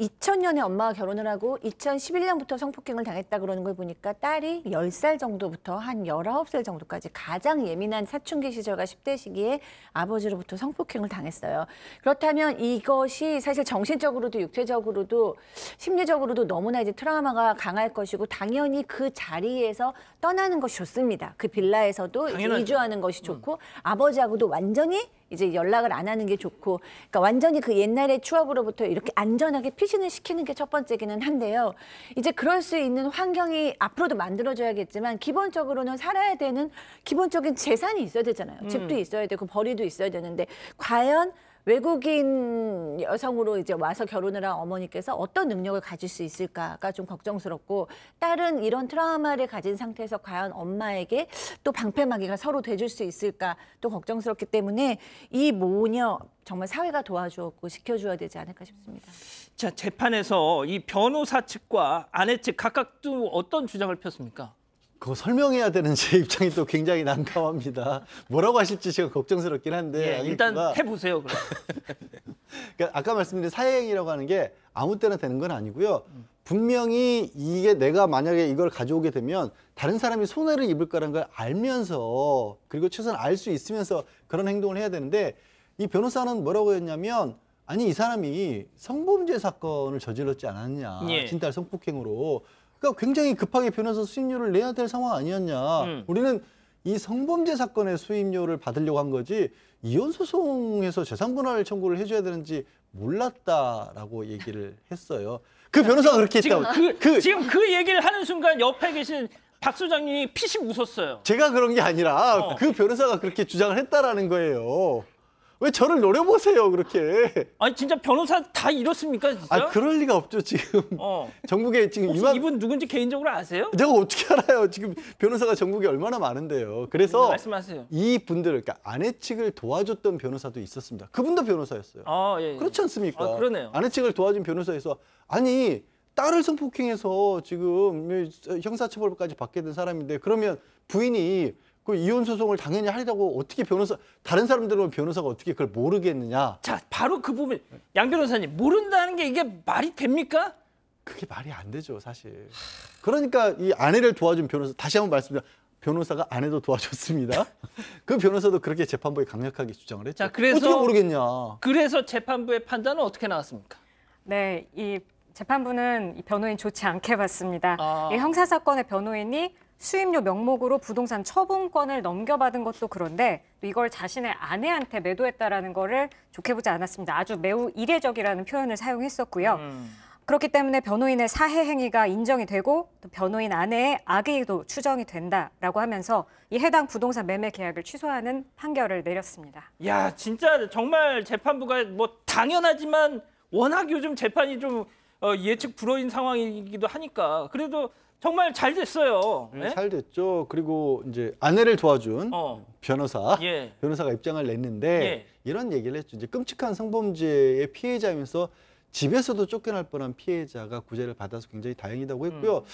2000년에 엄마가 결혼을 하고 2011년부터 성폭행을 당했다 그러는 걸 보니까 딸이 10살 정도부터 한 19살 정도까지 가장 예민한 사춘기 시절과 10대 시기에 아버지로부터 성폭행을 당했어요. 그렇다면 이것이 사실 정신적으로도 육체적으로도 심리적으로도 너무나 이제 트라우마가 강할 것이고, 당연히 그 자리에서 떠나는 것이 좋습니다. 그 빌라에서도 이제 당연하죠. 이주하는 것이 좋고 아버지하고도 완전히 이제 연락을 안 하는 게 좋고, 그러니까 완전히 그 옛날의 추억으로부터 이렇게 안전하게 피신을 시키는 게 첫 번째기는 한데요. 이제 그럴 수 있는 환경이 앞으로도 만들어져야겠지만 기본적으로는 살아야 되는 기본적인 재산이 있어야 되잖아요. 집도 있어야 되고 벌이도 있어야 되는데, 과연 외국인 여성으로 이제 와서 결혼을 한 어머니께서 어떤 능력을 가질 수 있을까가 좀 걱정스럽고, 딸은 이런 트라우마를 가진 상태에서 과연 엄마에게 또 방패막이가 서로 돼줄 수 있을까 또 걱정스럽기 때문에 이 모녀 정말 사회가 도와주었고 지켜줘야 되지 않을까 싶습니다. 자, 재판에서 이 변호사 측과 아내 측 각각 또 어떤 주장을 폈습니까? 그거 설명해야 되는 제 입장이 또 굉장히 난감합니다. 뭐라고 하실지 제가 걱정스럽긴 한데. 예, 일단 알겠지만 해보세요. 그럼. 그러니까 아까 말씀드린 사회행위라고 하는 게 아무 때나 되는 건 아니고요. 분명히 이게 내가 만약에 이걸 가져오게 되면 다른 사람이 손해를 입을 거라는 걸 알면서, 그리고 최소한 알 수 있으면서 그런 행동을 해야 되는데, 이 변호사는 뭐라고 했냐면 아니 이 사람이 성범죄 사건을 저질렀지 않았냐. 예. 진딸 성폭행으로. 그러니까 굉장히 급하게 변호사 수임료를 내야 될 상황 아니었냐. 우리는 이 성범죄 사건의 수임료를 받으려고 한 거지 이혼 소송에서 재산 분할 청구를 해줘야 되는지 몰랐다라고 얘기를 했어요. 그 변호사가 그렇게 했다고. 지금 그 얘기를 하는 순간 옆에 계신 박 소장님이 피식 웃었어요. 제가 그런 게 아니라 그 변호사가 그렇게 주장을 했다라는 거예요. 왜 저를 노려보세요 그렇게. 아니 진짜 변호사 다 이렇습니까 진짜? 아 그럴 리가 없죠 지금. 전국에 지금 혹시 이분 누군지 개인적으로 아세요? 제가 어떻게 알아요? 지금 변호사가 전국에 얼마나 많은데요. 그래서 말씀하세요. 이 분들, 그러니까 아내 측을 도와줬던 변호사도 있었습니다. 그분도 변호사였어요. 예. 그렇지 않습니까? 아, 그러네요. 아내 측을 도와준 변호사에서 아니 딸을 성폭행해서 지금 형사처벌까지 받게 된 사람인데 그러면 부인이 그 이혼 소송을 당연히 하려고 어떻게 다른 사람들은 변호사가 어떻게 그걸 모르겠느냐? 자, 바로 그 부분. 양 변호사님, 모른다는 게 이게 말이 됩니까? 그게 말이 안 되죠, 사실. 그러니까 이 아내를 도와준 변호사, 다시 한번 말씀드립니다. 변호사가 아내도 도와줬습니다. 그 변호사도 그렇게 재판부에 강력하게 주장을 했죠. 자, 그래서 어떻게 모르겠냐? 그래서 재판부의 판단은 어떻게 나왔습니까? 네, 이 재판부는 이 변호인 좋지 않게 봤습니다. 이 형사 사건의 변호인이 수임료 명목으로 부동산 처분권을 넘겨받은 것도 그런데 이걸 자신의 아내한테 매도했다라는 거를 좋게 보지 않았습니다. 아주 매우 이례적이라는 표현을 사용했었고요. 그렇기 때문에 변호인의 사해 행위가 인정이 되고 또 변호인 아내의 악의도 추정이 된다라고 하면서 이 해당 부동산 매매 계약을 취소하는 판결을 내렸습니다. 야, 진짜 정말 재판부가 뭐 당연하지만 워낙 요즘 재판이 좀 예측 불허인 상황이기도 하니까 그래도 정말 잘 됐어요. 네? 잘 됐죠. 그리고 이제 아내를 도와준 변호사가 입장을 냈는데 이런 얘기를 했죠. 이제 끔찍한 성범죄의 피해자이면서 집에서도 쫓겨날 뻔한 피해자가 구제를 받아서 굉장히 다행이라고 했고요.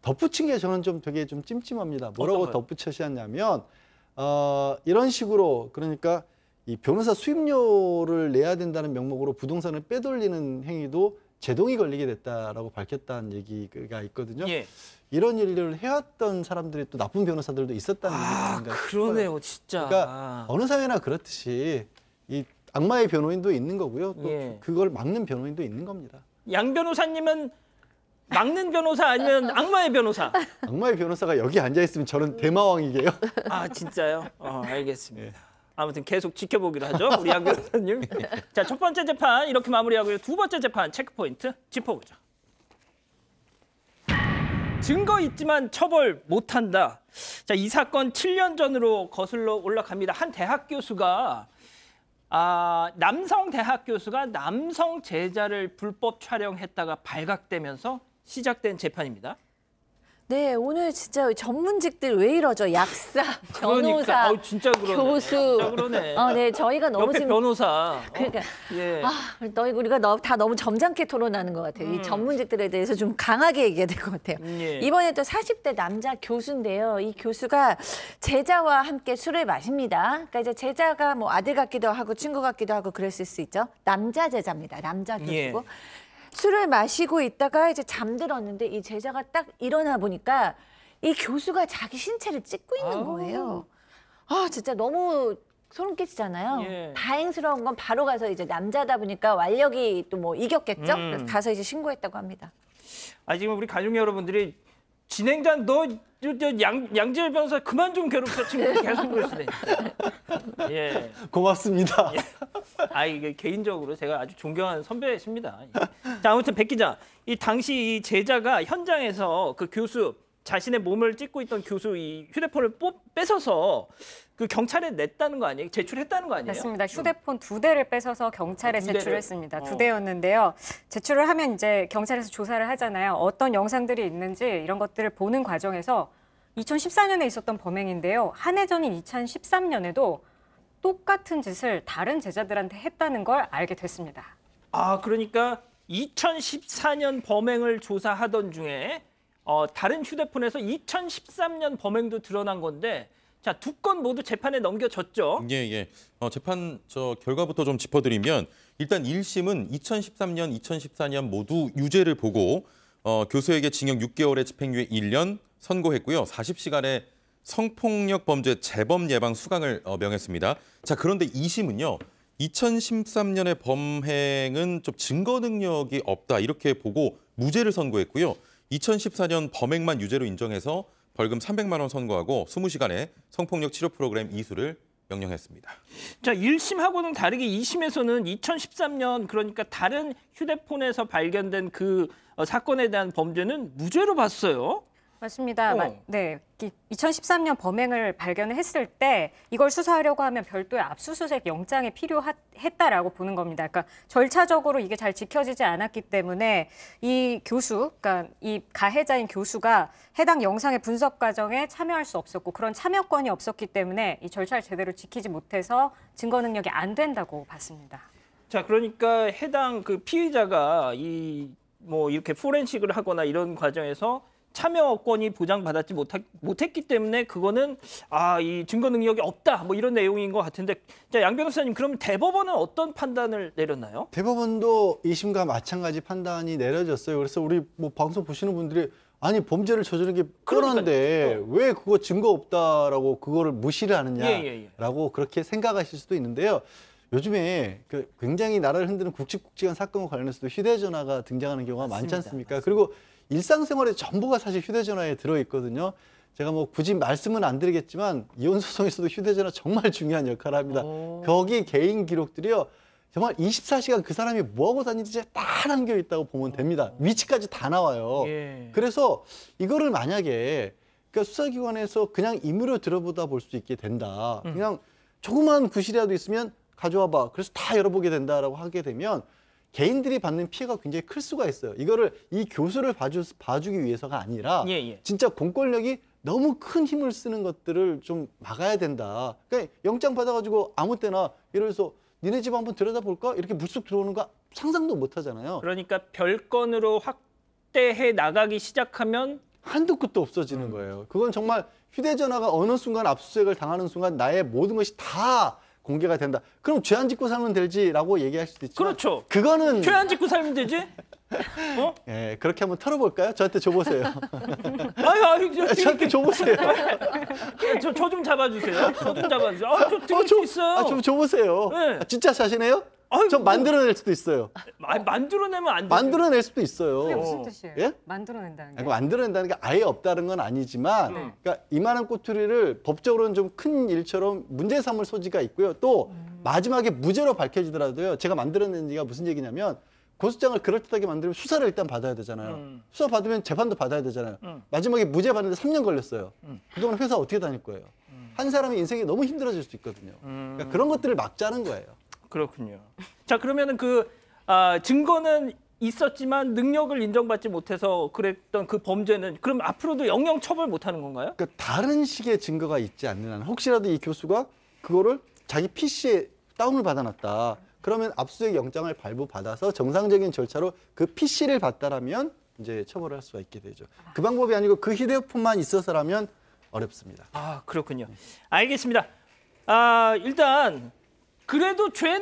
덧붙인 게 저는 좀 되게 좀 찜찜합니다. 뭐라고 덧붙이셨냐면 이런 식으로 그러니까 이 변호사 수임료를 내야 된다는 명목으로 부동산을 빼돌리는 행위도 제동이 걸리게 됐다라고 밝혔다는 얘기가 있거든요. 이런 일을 해왔던 사람들이 또 나쁜 변호사들도 있었다는 얘기가 그러네요, 진짜. 그러니까 어느 사회나 그렇듯이 이 악마의 변호인도 있는 거고요. 또 그걸 막는 변호인도 있는 겁니다. 양 변호사님은 막는 변호사 아니면 악마의 변호사? 악마의 변호사가 여기 앉아 있으면 저는 대마왕이게요. 아 진짜요? 알겠습니다. 아무튼 계속 지켜보기로 하죠, 우리 양 변호사님. 자, 첫 번째 재판 이렇게 마무리하고요. 두 번째 재판 체크포인트 짚어보죠. 증거 있지만 처벌 못한다. 자, 이 사건 7년 전으로 거슬러 올라갑니다. 한 대학 교수가 남성 대학 교수가 남성 제자를 불법 촬영했다가 발각되면서 시작된 재판입니다. 네, 오늘 진짜 전문직들 왜 이러죠? 약사, 변호사, 그러니까, 진짜 그러네. 교수. 진짜 그러네. 네, 저희가 너무 옆에 지금 변호사. 그러니까 예. 우리가 다 너무 점잖게 토론하는 것 같아요. 이 전문직들에 대해서 좀 강하게 얘기해야 될 것 같아요. 이번에 또 40대 남자 교수인데요. 이 교수가 제자와 함께 술을 마십니다. 그러니까 이제 제자가 뭐 아들 같기도 하고 친구 같기도 하고 그랬을 수 있죠. 남자 제자입니다. 남자 교수고. 술을 마시고 있다가 이제 잠들었는데 이 제자가 딱 일어나 보니까 이 교수가 자기 신체를 찍고 있는 거예요. 진짜 너무 소름 끼치잖아요. 다행스러운 건 바로 가서 이제 남자다 보니까 완력이 또 뭐 이겼겠죠. 그래서 가서 이제 신고했다고 합니다. 지금 우리 가족 여러분들이 진행자 양지열 변호사 그만 좀 괴롭혀 친구 계속 그러시네. 고맙습니다. 이게 개인적으로 제가 아주 존경하는 선배십니다. 자, 아무튼 백 기자, 이 당시 이 제자가 현장에서 그 교수 자신의 몸을 찍고 있던 교수 이 휴대폰을 뺏어서 그 경찰에 냈다는 거 아니에요? 제출했다는 거 아니에요? 맞습니다. 휴대폰 2대를 뺏어서 경찰에 제출했습니다. 2대였는데요. 제출을 하면 이제 경찰에서 조사를 하잖아요. 어떤 영상들이 있는지 이런 것들을 보는 과정에서 2014년에 있었던 범행인데요. 한 해 전인 2013년에도 똑같은 짓을 다른 제자들한테 했다는 걸 알게 됐습니다. 그러니까 2014년 범행을 조사하던 중에 다른 휴대폰에서 2013년 범행도 드러난 건데 자, 두 건 모두 재판에 넘겨졌죠. 재판 결과부터 좀 짚어드리면 일단 1심은 2013년, 2014년 모두 유죄를 보고 교수에게 징역 6개월에 집행유예 1년 선고했고요. 40시간의 성폭력 범죄 재범 예방 수강을 명했습니다. 자, 그런데 2심은요. 2013년의 범행은 좀 증거 능력이 없다 이렇게 보고 무죄를 선고했고요. 2014년 범행만 유죄로 인정해서 벌금 300만 원 선고하고 20시간의 성폭력 치료 프로그램 이수를 명령했습니다. 자, 1심하고는 다르게 2심에서는 2013년 그러니까 다른 휴대폰에서 발견된 그 사건에 대한 범죄는 무죄로 봤어요. 맞습니다. 어. 네, 2013년 범행을 발견했을 때 이걸 수사하려고 하면 별도의 압수수색 영장이 필요했다라고 보는 겁니다. 그러니까 절차적으로 이게 잘 지켜지지 않았기 때문에 이 교수, 그러니까 이 가해자인 교수가 해당 영상의 분석 과정에 참여할 수 없었고 그런 참여권이 없었기 때문에 이 절차를 제대로 지키지 못해서 증거 능력이 안 된다고 봤습니다. 자, 그러니까 해당 그 피의자가 뭐 이렇게 포렌식을 하거나 이런 과정에서 참여권이 보장받았지 못했기 때문에 그거는 이 증거 능력이 없다 뭐 이런 내용인 것 같은데, 자, 양 변호사님, 그럼 대법원은 어떤 판단을 내렸나요? 대법원도 2심과 마찬가지 판단이 내려졌어요. 그래서 우리 뭐 방송 보시는 분들이 아니 범죄를 저지른 게 뻔한데 왜 그거 증거 없다라고 그거를 무시를 하느냐라고 그렇게 생각하실 수도 있는데요. 요즘에 굉장히 나라를 흔드는 굵직굵직한 사건과 관련해서도 휴대전화가 등장하는 경우가 많지 않습니까? 맞습니다. 그리고 일상생활의 전부가 사실 휴대전화에 들어있거든요. 제가 뭐 굳이 말씀은 안 드리겠지만 이혼소송에서도 휴대전화 정말 중요한 역할을 합니다. 거기 개인 기록들이요. 정말 24시간 그 사람이 뭐하고 다니는지 다 담겨 있다고 보면 됩니다. 위치까지 다 나와요. 예. 그래서 이거를 만약에 그러니까 수사기관에서 그냥 임의로 들어보다 볼 수 있게 된다. 그냥 조그만 구실이라도 있으면 가져와봐. 그래서 다 열어보게 된다라고 하게 되면 개인들이 받는 피해가 굉장히 클 수가 있어요. 이거를 이 교수를 봐주기 위해서가 아니라 진짜 공권력이 너무 큰 힘을 쓰는 것들을 좀 막아야 된다. 그러니까 영장 받아가지고 아무 때나 예를 들어서 니네 집 한번 들여다볼까? 이렇게 물쑥 들어오는 거 상상도 못 하잖아요. 그러니까 별건으로 확대해 나가기 시작하면 한도 끝도 없어지는 거예요. 그건 정말 휴대전화가 어느 순간 압수수색을 당하는 순간 나의 모든 것이 다 공개가 된다. 그럼 죄 안 짓고 살면 되지라고 얘기할 수도 있지만 그렇죠. 그거는 죄 안 짓고 살면 되지? 어? 예, 그렇게 한번 털어볼까요? 저한테 줘보세요. 저한테 줘보세요. 저 좀 잡아주세요. 저 좀 잡아주세요. 저 드릴 수 있어요. 좀 줘보세요. 네. 진짜 자신해요? 저 만들어낼 수도 있어요. 만들어내면 안 돼요. 만들어낼 수도 있어요. 그게 무슨 뜻이에요? 예? 만들어낸다는 게? 만들어낸다는 게 아예 없다는 건 아니지만 그러니까 이만한 꼬투리를 법적으로는 좀 큰 일처럼 문제 삼을 소지가 있고요. 또 마지막에 무죄로 밝혀지더라도요. 제가 만들어낸 얘기가 무슨 얘기냐면 고소장을 그럴듯하게 만들면 수사를 일단 받아야 되잖아요. 수사 받으면 재판도 받아야 되잖아요. 마지막에 무죄 받는데 3년 걸렸어요. 그동안 회사 어떻게 다닐 거예요? 한 사람의 인생이 너무 힘들어질 수 있거든요. 그러니까 그런 것들을 막자는 거예요. 그렇군요. 자, 그러면은 증거는 있었지만 능력을 인정받지 못해서 그랬던 그 범죄는 그럼 앞으로도 영영 처벌 못하는 건가요? 그러니까 다른 식의 증거가 있지 않는 한 혹시라도 이 교수가 그거를 자기 PC에 다운을 받아놨다. 그러면 압수수색 영장을 발부받아서 정상적인 절차로 그 PC를 받다라면 이제 처벌을 할 수가 있게 되죠. 그 방법이 아니고 그 휴대폰만 있어서라면 어렵습니다. 그렇군요. 알겠습니다. 일단 그래도 죄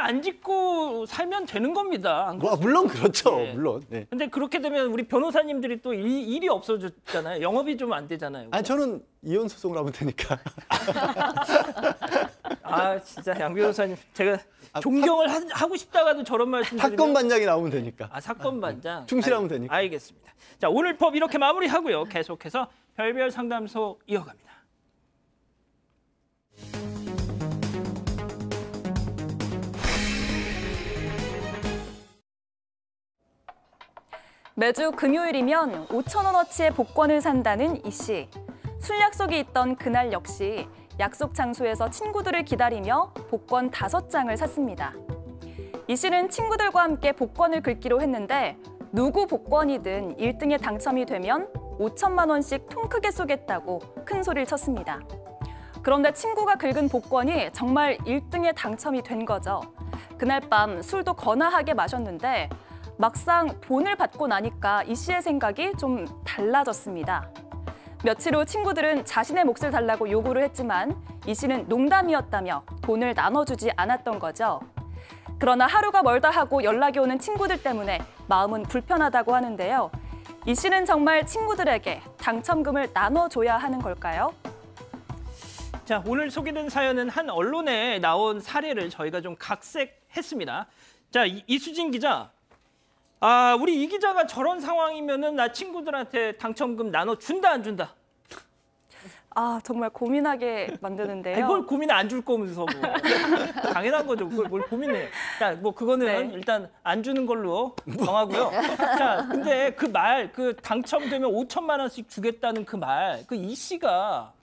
안 짓고 살면 되는 겁니다. 물론 그렇죠. 네. 물론. 네. 근데 그렇게 되면 우리 변호사님들이 또 일이 없어졌잖아요. 영업이 좀 안 되잖아요. 아니 저는 이혼 소송을 하면 되니까. 진짜 양 변호사님 제가 존경을 하고 싶다가도 저런 말씀 드리면 사건 반장이 나오면 되니까. 사건 반장. 충실하면 되니까. 알겠습니다. 자, 오늘 법 이렇게 마무리하고요. 계속해서 별별 상담소 이어갑니다. 매주 금요일이면 5,000원어치의 복권을 산다는 이 씨. 술 약속이 있던 그날 역시 약속 장소에서 친구들을 기다리며 복권 5장을 샀습니다. 이 씨는 친구들과 함께 복권을 긁기로 했는데 누구 복권이든 1등에 당첨이 되면 5천만 원씩 통 크게 쏘겠다고 큰 소리를 쳤습니다. 그런데 친구가 긁은 복권이 정말 1등에 당첨이 된 거죠. 그날 밤 술도 거나하게 마셨는데 막상 돈을 받고 나니까 이 씨의 생각이 좀 달라졌습니다. 며칠 후 친구들은 자신의 몫을 달라고 요구를 했지만 이 씨는 농담이었다며 돈을 나눠주지 않았던 거죠. 그러나 하루가 멀다 하고 연락이 오는 친구들 때문에 마음은 불편하다고 하는데요. 이 씨는 정말 친구들에게 당첨금을 나눠줘야 하는 걸까요? 자, 오늘 소개된 사연은 한 언론에 나온 사례를 저희가 좀 각색했습니다. 자, 이수진 기자. 우리 이 기자가 저런 상황이면은 나 친구들한테 당첨금 나눠준다, 안 준다? 정말 고민하게 만드는데요. 아니, 뭘 고민 안 줄 거면서 뭐. 당연한 거죠. 뭘 고민해. 자, 뭐 그거는 일단 안 주는 걸로 정하고요. 자, 근데 그 말, 그 당첨되면 5천만 원씩 주겠다는 그 말, 그 이 씨가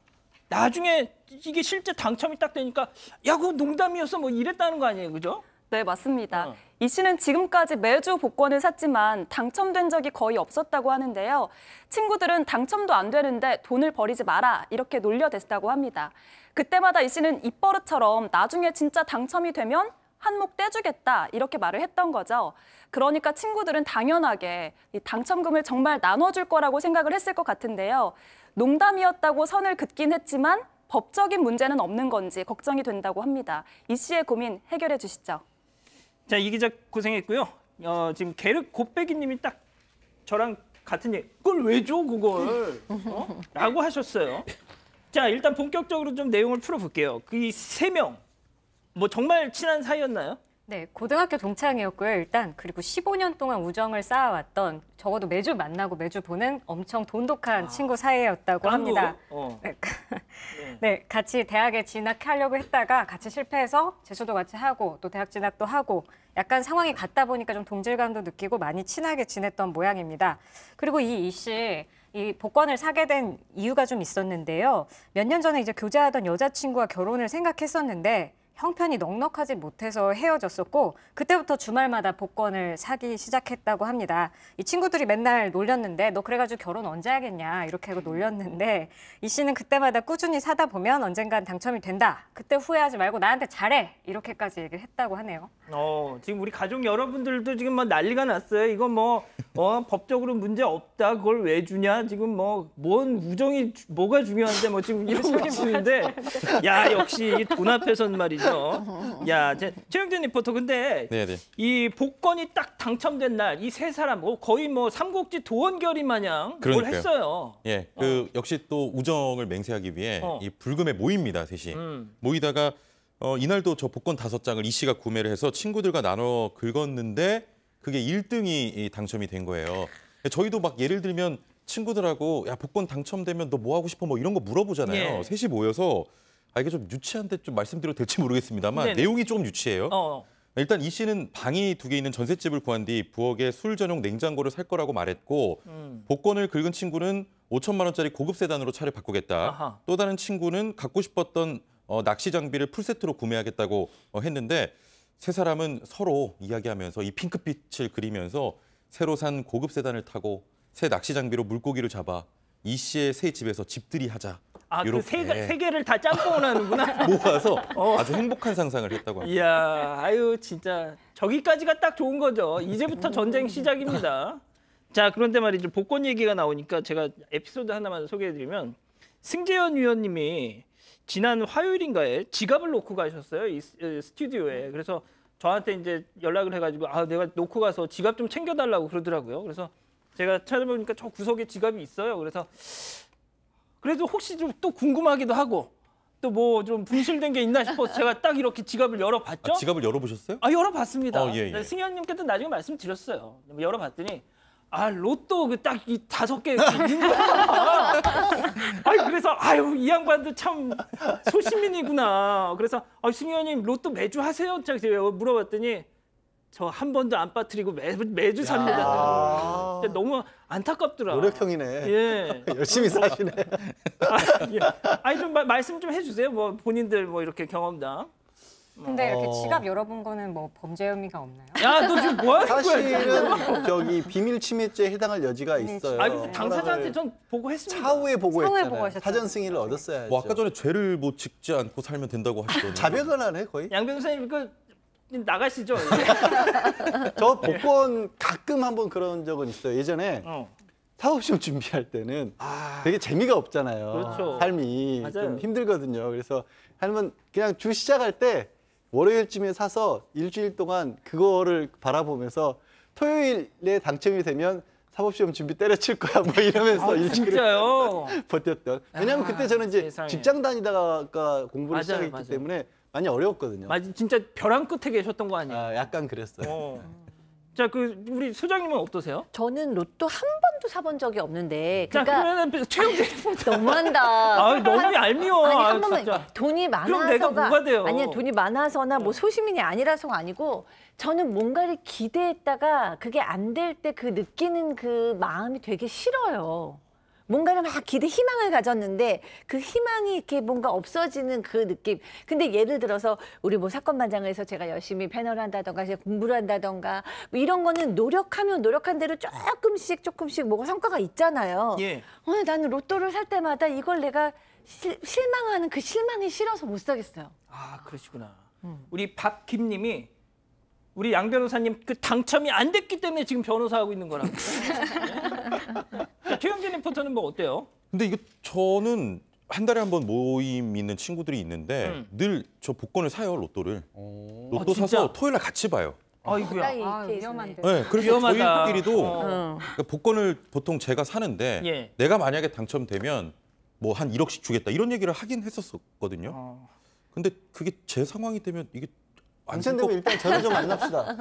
나중에 이게 실제 당첨이 딱 되니까 야, 그거 농담이었어 뭐 이랬다는 거 아니에요, 그죠? 네, 맞습니다. 이 씨는 지금까지 매주 복권을 샀지만 당첨된 적이 거의 없었다고 하는데요. 친구들은 당첨도 안 되는데 돈을 버리지 마라 이렇게 놀려댔다고 합니다. 그때마다 이 씨는 입버릇처럼 나중에 진짜 당첨이 되면 한몫 떼주겠다 이렇게 말을 했던 거죠. 그러니까 친구들은 당연하게 이 당첨금을 정말 나눠줄 거라고 생각을 했을 것 같은데요. 농담이었다고 선을 긋긴 했지만 법적인 문제는 없는 건지 걱정이 된다고 합니다. 이 씨의 고민 해결해 주시죠. 자, 이 기자 고생했고요. 지금 게르 곱빼기님이 딱 저랑 같은 얘기. 그걸 왜 줘, 그걸? 라고 하셨어요. 자, 일단 본격적으로 좀 내용을 풀어볼게요. 그 세 명, 뭐 정말 친한 사이였나요? 네, 고등학교 동창이었고요. 일단 그리고 15년 동안 우정을 쌓아왔던 적어도 매주 만나고 매주 보는 엄청 돈독한 친구 사이였다고 합니다. 네, 같이 대학에 진학하려고 했다가 같이 실패해서 재수도 같이 하고 또 대학 진학도 하고 약간 상황이 같다 보니까 좀 동질감도 느끼고 많이 친하게 지냈던 모양입니다. 그리고 이 씨, 이 복권을 사게 된 이유가 좀 있었는데요. 몇 년 전에 이제 교제하던 여자친구와 결혼을 생각했었는데 형편이 넉넉하지 못해서 헤어졌었고 그때부터 주말마다 복권을 사기 시작했다고 합니다. 이 친구들이 맨날 놀렸는데 너 그래가지고 결혼 언제 하겠냐 이렇게 하고 놀렸는데 이 씨는 그때마다 꾸준히 사다 보면 언젠간 당첨이 된다. 그때 후회하지 말고 나한테 잘해 이렇게까지 얘기를 했다고 하네요. 지금 우리 가족 여러분들도 지금 뭐 난리가 났어요. 이건 뭐 법적으로 문제 없다. 그걸 왜 주냐? 지금 뭐 뭔 우정이 뭐가 중요한데 뭐 지금 이러고 계시는데 야, 역시 돈 앞에서는 말이죠. 야, 최영준 리포터, 근데 네네. 이 복권이 딱 당첨된 날 이 세 사람 거의 뭐 삼국지 도원결의 마냥 뭘 그러니까요. 했어요. 예, 역시 또 우정을 맹세하기 위해 이 불금에 모입니다, 셋이. 모이다가 이날도 저 복권 5장을 이 씨가 구매를 해서 친구들과 나눠 긁었는데 그게 1등이 당첨이 된 거예요. 저희도 막 예를 들면 친구들하고 야, 복권 당첨되면 너 뭐 하고 싶어 뭐 이런 거 물어보잖아요. 예. 셋이 모여서 이게 좀 유치한데 좀 말씀드려도 될지 모르겠습니다만 네네. 내용이 조금 유치해요. 일단 일단 이 씨는 방이 2개 있는 전셋집을 구한 뒤 부엌에 술 전용 냉장고를 살 거라고 말했고 복권을 긁은 친구는 5천만 원짜리 고급 세단으로 차를 바꾸겠다. 아하. 또 다른 친구는 갖고 싶었던 낚시 장비를 풀세트로 구매하겠다고 했는데 세 사람은 서로 이야기하면서 이 핑크빛을 그리면서 새로 산 고급 세단을 타고 새 낚시 장비로 물고기를 잡아 이 씨의 새 집에서 집들이 하자. 그 세 개를 다 짬뽕을 하는구나. 모아서 아주 행복한 상상을 했다고 합니다. 이야, 아유 진짜 저기까지가 딱 좋은 거죠. 이제부터 전쟁 시작입니다. 자, 그런데 말이죠. 복권 얘기가 나오니까 제가 에피소드 하나만 소개해드리면 승재현 위원님이 지난 화요일인가에 지갑을 놓고 가셨어요. 이 스튜디오에. 그래서 저한테 이제 연락을 해가지고 내가 놓고 가서 지갑 좀 챙겨달라고 그러더라고요. 그래서 제가 찾아보니까 저 구석에 지갑이 있어요. 그래도 혹시 좀 또 궁금하기도 하고 또 뭐 좀 분실된 게 있나 싶어서 제가 딱 이렇게 지갑을 열어봤죠. 지갑을 열어보셨어요? 열어봤습니다. 예. 승현님께도 나중에 말씀드렸어요. 열어봤더니 로또 딱 이 5개 있는 거야. 그래서 이 양반도 참 소시민이구나. 그래서 승현님 로또 매주 하세요? 제가 물어봤더니 저 한 번도 안 빠뜨리고 매주 삽니다. 진짜 너무 안타깝더라. 노력형이네. 예. 열심히 사시네. 예. 좀 말씀 좀 해주세요. 뭐 본인들 뭐 이렇게 경험담. 근데 이렇게 지갑 열어본 거는 뭐 범죄 혐의가 없나요? 야, 너 지금 뭐 하는 거야? 사실은 저기 비밀 침해죄에 해당할 여지가 있어요. 근데 당사자한테 전 보고했습니다. 차후에 보고했잖아요. 보고하셨죠. 사전 승인을 얻었어야죠. 아까 전에 죄를 뭐 짓지 않고 살면 된다고 하시더니 자백을 하네 거의. 양 변호사님 나가시죠. 저 복권 가끔 한번 그런 적은 있어요. 예전에 사업시험 준비할 때는 되게 재미가 없잖아요. 그렇죠. 삶이 맞아요. 좀 힘들거든요. 그래서 한번 그냥 주 시작할 때 월요일쯤에 사서 일주일 동안 그거를 바라보면서 토요일에 당첨이 되면 사법시험 준비 때려칠 거야 뭐 이러면서 일찍 진짜요? 버텼던. 왜냐하면 그때 저는 이제 세상에. 직장 다니다가 공부를 맞아요, 시작했기 맞아요. 때문에 많이 어려웠거든요. 맞아, 진짜 벼랑 끝에 계셨던 거 아니에요? 약간 그랬어요. 자, 우리 소장님은 어떠세요? 저는 로또 한 번도 사본 적이 없는데. 자, 그러니까 그러면 최영재 너무한다. 아, 너무 얄미워. 아니 아, 한 번만 진짜. 돈이 그럼 내가 많아서가 뭐가 돼요? 아니야 돈이 많아서나 뭐 소시민이 아니라서가 아니고 저는 뭔가를 기대했다가 그게 안 될 때 그 느끼는 그 마음이 되게 싫어요. 뭔가를 막 기대 희망을 가졌는데 그 희망이 이렇게 뭔가 없어지는 그 느낌. 근데 예를 들어서 우리 뭐 사건 반장에서 제가 열심히 패널을 한다던가 제가 공부를 한다던가 뭐 이런 거는 노력하면 노력한 대로 조금씩 뭐가 성과가 있잖아요. 예. 나는 로또를 살 때마다 이걸 내가 실망하는 그 실망이 싫어서 못 사겠어요. 아, 그러시구나. 우리 밥김님이 우리 양 변호사님 그 당첨이 안 됐기 때문에 지금 변호사하고 있는 거라고. 최영진 리포터는 뭐 어때요? 근데 이거 저는 한 달에 한 번 모임 있는 친구들이 있는데 늘 저 복권을 사요, 로또를. 로또 진짜? 사서 토요일 날 같이 봐요. 아이고야. 아, 위험한데. 네, 그래서 위험하다. 저희끼리도 어. 그러니까 복권을 보통 제가 사는데 예. 내가 만약에 당첨되면 뭐 한 1억씩 주겠다 이런 얘기를 하긴 했었거든요. 근데 그게 제 상황이 되면 이게 안 될 당첨되면 것 일단 저를 좀 만납시다.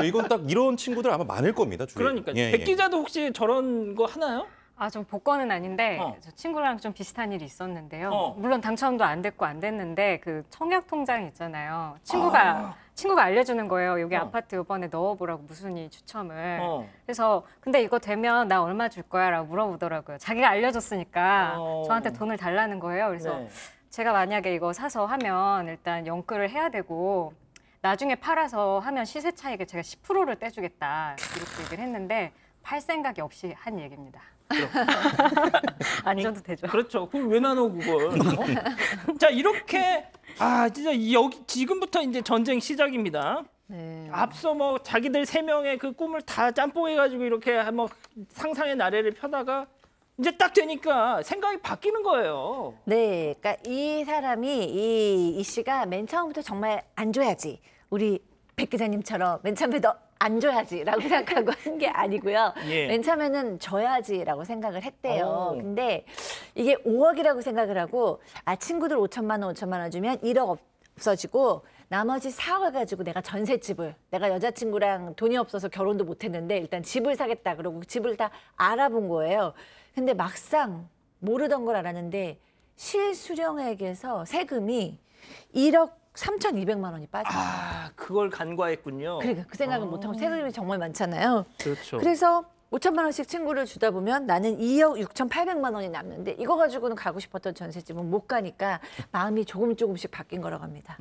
이건 딱 이런 친구들 아마 많을 겁니다. 주위에. 그러니까 예, 백 예. 기자도 혹시 저런 거 하나요? 아, 좀 복권은 아닌데 어. 저 친구랑 좀 비슷한 일이 있었는데요. 어. 물론 당첨도 안 됐고 안 됐는데 그 청약 통장 있잖아요. 친구가 알려주는 거예요. 여기 아파트 이번에 넣어보라고 무순이 추첨을. 그래서 근데 이거 되면 나 얼마 줄 거야라고 물어보더라고요. 자기가 알려줬으니까 저한테 돈을 달라는 거예요. 그래서 네. 제가 만약에 이거 사서 하면 일단 연끌을 해야 되고 나중에 팔아서 하면 시세 차익에 제가 10%를 떼주겠다 이렇게 얘기를 했는데 팔 생각이 없이 한 얘기입니다. 안 줘도 되죠. 그렇죠. 그럼 왜 나눠 그걸? 자, 이렇게 진짜 여기 지금부터 이제 전쟁 시작입니다. 네. 앞서 뭐 자기들 3명의 그 꿈을 다 짬뽕해가지고 이렇게 뭐 상상의 나래를 펴다가 이제 딱 되니까 생각이 바뀌는 거예요. 네, 그러니까 이 사람이 이 씨가 맨 처음부터 정말 안 줘야지. 우리 백 기자님처럼 맨 처음에 너 안 줘야지라고 생각하고 한 게 아니고요. 예. 맨 처음에는 줘야지라고 생각을 했대요. 오. 근데 이게 5억이라고 생각을 하고 친구들 5천만 원 주면 1억 없어지고 나머지 4억을 가지고 내가 전셋집을 내가 여자친구랑 돈이 없어서 결혼도 못했는데 일단 집을 사겠다 그러고 집을 다 알아본 거예요. 근데 막상 모르던 걸 알았는데 실수령액에서 세금이 1억 3,200만 원이 빠져요. 그걸 간과했군요. 그러니까 그 생각을 못하고 세금이 정말 많잖아요. 그렇죠. 그래서 5천만 원씩 친구를 주다 보면 나는 2억 6,800만 원이 남는데 이거 가지고는 가고 싶었던 전셋집은 못 가니까 마음이 조금씩 바뀐 거라고 합니다.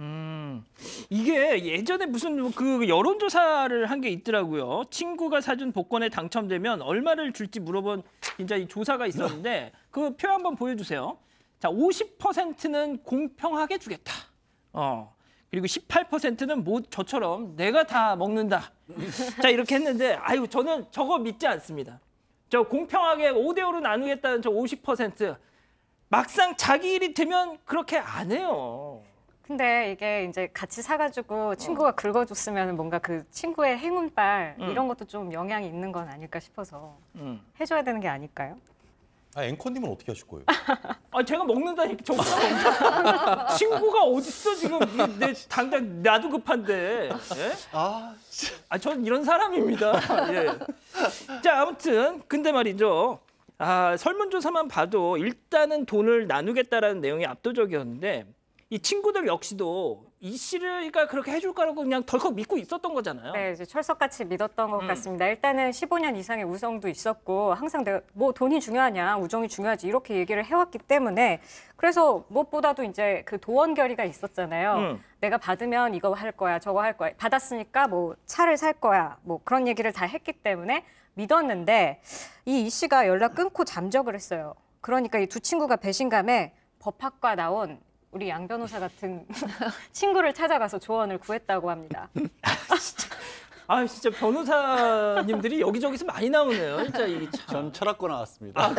이게 예전에 무슨 그 여론조사를 한 게 있더라고요. 친구가 사준 복권에 당첨되면 얼마를 줄지 물어본 진짜 이 조사가 있었는데 그 표 한번 보여주세요. 자, 50%는 공평하게 주겠다. 그리고 18%는 뭐 저처럼 내가 다 먹는다. 자, 이렇게 했는데 저는 저거 믿지 않습니다. 저 공평하게 5대5로 나누겠다는 저 50% 막상 자기 일이 되면 그렇게 안 해요. 근데 이게 이제 같이 사가지고 친구가 긁어줬으면 뭔가 그 친구의 행운빨 이런 것도 좀 영향이 있는 건 아닐까 싶어서 해줘야 되는 게 아닐까요? 앵커님은 어떻게 하실 거예요? 제가 먹는다니까. 저 친구가 어딨어 지금. 내 당장 나도 급한데. 예? 전 이런 사람입니다. 예. 자, 아무튼 근데 말이죠. 설문조사만 봐도 일단은 돈을 나누겠다라는 내용이 압도적이었는데 이 친구들 역시도 이 씨가 그렇게 해줄 거라고 그냥 덜컥 믿고 있었던 거잖아요. 네, 이제 철석같이 믿었던 것 같습니다. 일단은 15년 이상의 우정도 있었고 항상 내가 뭐 돈이 중요하냐, 우정이 중요하지 이렇게 얘기를 해왔기 때문에 그래서 무엇보다도 이제 그 도원 결의가 있었잖아요. 내가 받으면 이거 할 거야, 저거 할 거야. 받았으니까 뭐 차를 살 거야, 뭐 그런 얘기를 다 했기 때문에 믿었는데 이 씨가 연락 끊고 잠적을 했어요. 그러니까 이 두 친구가 배신감에 법학과 나온 우리 양 변호사 같은 친구를 찾아가서 조언을 구했다고 합니다. 진짜 변호사님들이 여기저기서 많이 나오네요. 진짜 이 참. 전 철학과 나왔습니다.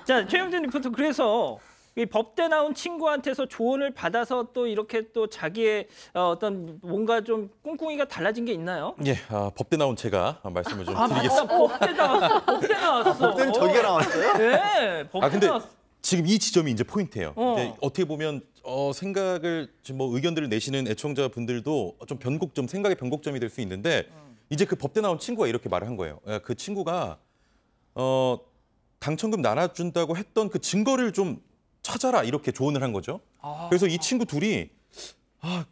자, 최영진 리포터 그래서 이 법대 나온 친구한테서 조언을 받아서 또 이렇게 또 자기의 어떤 뭔가 좀 꿍꿍이가 달라진 게 있나요? 예, 법대 나온 제가 말씀을 좀 맞다. 드리겠습니다. 법대 나왔어. 법대 나왔어. 법대는 저기가 나왔어요? 네, 법대 근데 나왔어. 지금 이 지점이 이제 포인트예요. 어. 어떻게 보면 생각을 지금 뭐 의견들을 내시는 애청자분들도 좀 생각의 변곡점이 될 수 있는데 이제 그 법대 나온 친구가 이렇게 말을 한 거예요. 그 친구가 당첨금 나눠준다고 했던 그 증거를 좀 찾아라 이렇게 조언을 한 거죠. 그래서 이 친구 둘이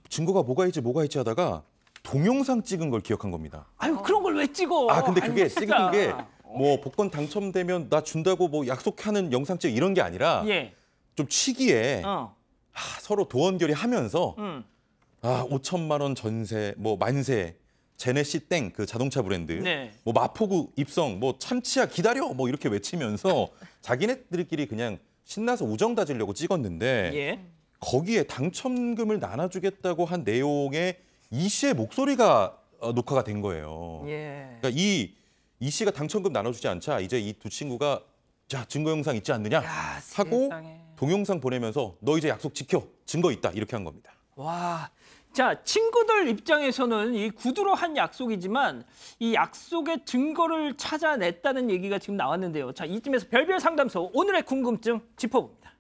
증거가 뭐가 있지 하다가 동영상 찍은 걸 기억한 겁니다. 아유, 그런 걸 왜 찍어? 근데 그게 아유, 진짜. 찍은 게 뭐 복권 당첨되면 나 준다고 뭐 약속하는 영상 찍 이런 게 아니라 예. 좀 취기에 서로 도원결의 하면서 5천만 원 전세, 뭐 만세, 제네시 땡 그 자동차 브랜드, 네. 뭐 마포구 입성, 뭐 참치야 기다려 뭐 이렇게 외치면서 자기네들끼리 그냥 신나서 우정 다지려고 찍었는데 예. 거기에 당첨금을 나눠주겠다고 한 내용의 이 씨의 목소리가 녹화가 된 거예요. 예. 그러니까 이 씨가 당첨금 나눠주지 않자 이제 이 두 친구가 자 증거 영상 있지 않느냐 하고 세상에. 동영상 보내면서 너 이제 약속 지켜 증거 있다 이렇게 한 겁니다. 와. 자, 친구들 입장에서는 이 구두로 한 약속이지만 이 약속의 증거를 찾아냈다는 얘기가 지금 나왔는데요. 자, 이쯤에서 별별 상담소 오늘의 궁금증 짚어봅니다.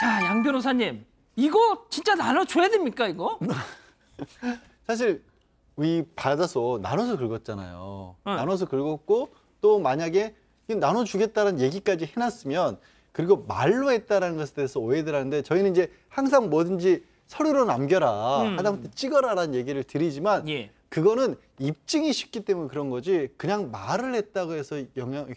자, 양 변호사님. 이거 진짜 나눠줘야 됩니까, 이거? 사실 이 받아서 나눠서 긁었잖아요. 응. 나눠서 긁었고 또 만약에 나눠주겠다는 얘기까지 해놨으면 그리고 말로 했다라는 것에 대해서 오해들 하는데 저희는 이제 항상 뭐든지 서류로 남겨라 하다못해 찍어라라는 얘기를 드리지만 예. 그거는 입증이 쉽기 때문에 그런 거지 그냥 말을 했다고 해서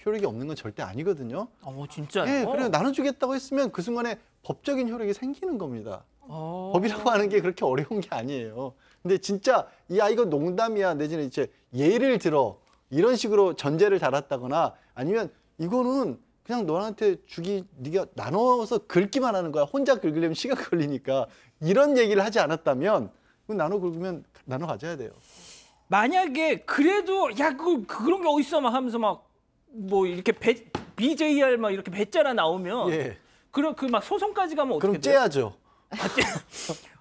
효력이 없는 건 절대 아니거든요. 진짜요? 예, 그래서 나눠주겠다고 했으면 그 순간에 법적인 효력이 생기는 겁니다. 법이라고 하는 게 그렇게 어려운 게 아니에요. 근데 진짜 이거 농담이야 내지는 이제 예를 들어 이런 식으로 전제를 달았다거나 아니면 이거는 그냥 너한테 네가 나눠서 긁기만 하는 거야. 혼자 긁으려면 시간 걸리니까 이런 얘기를 하지 않았다면 나눠 긁으면 나눠 가져야 돼요. 만약에 그래도 그런 게 어딨어 막 하면서 막 뭐 이렇게 BJR 막 이렇게 배짜라 나오면 예. 그럼 그 막 소송까지 가면 어떻게 그럼 돼요? 째야죠.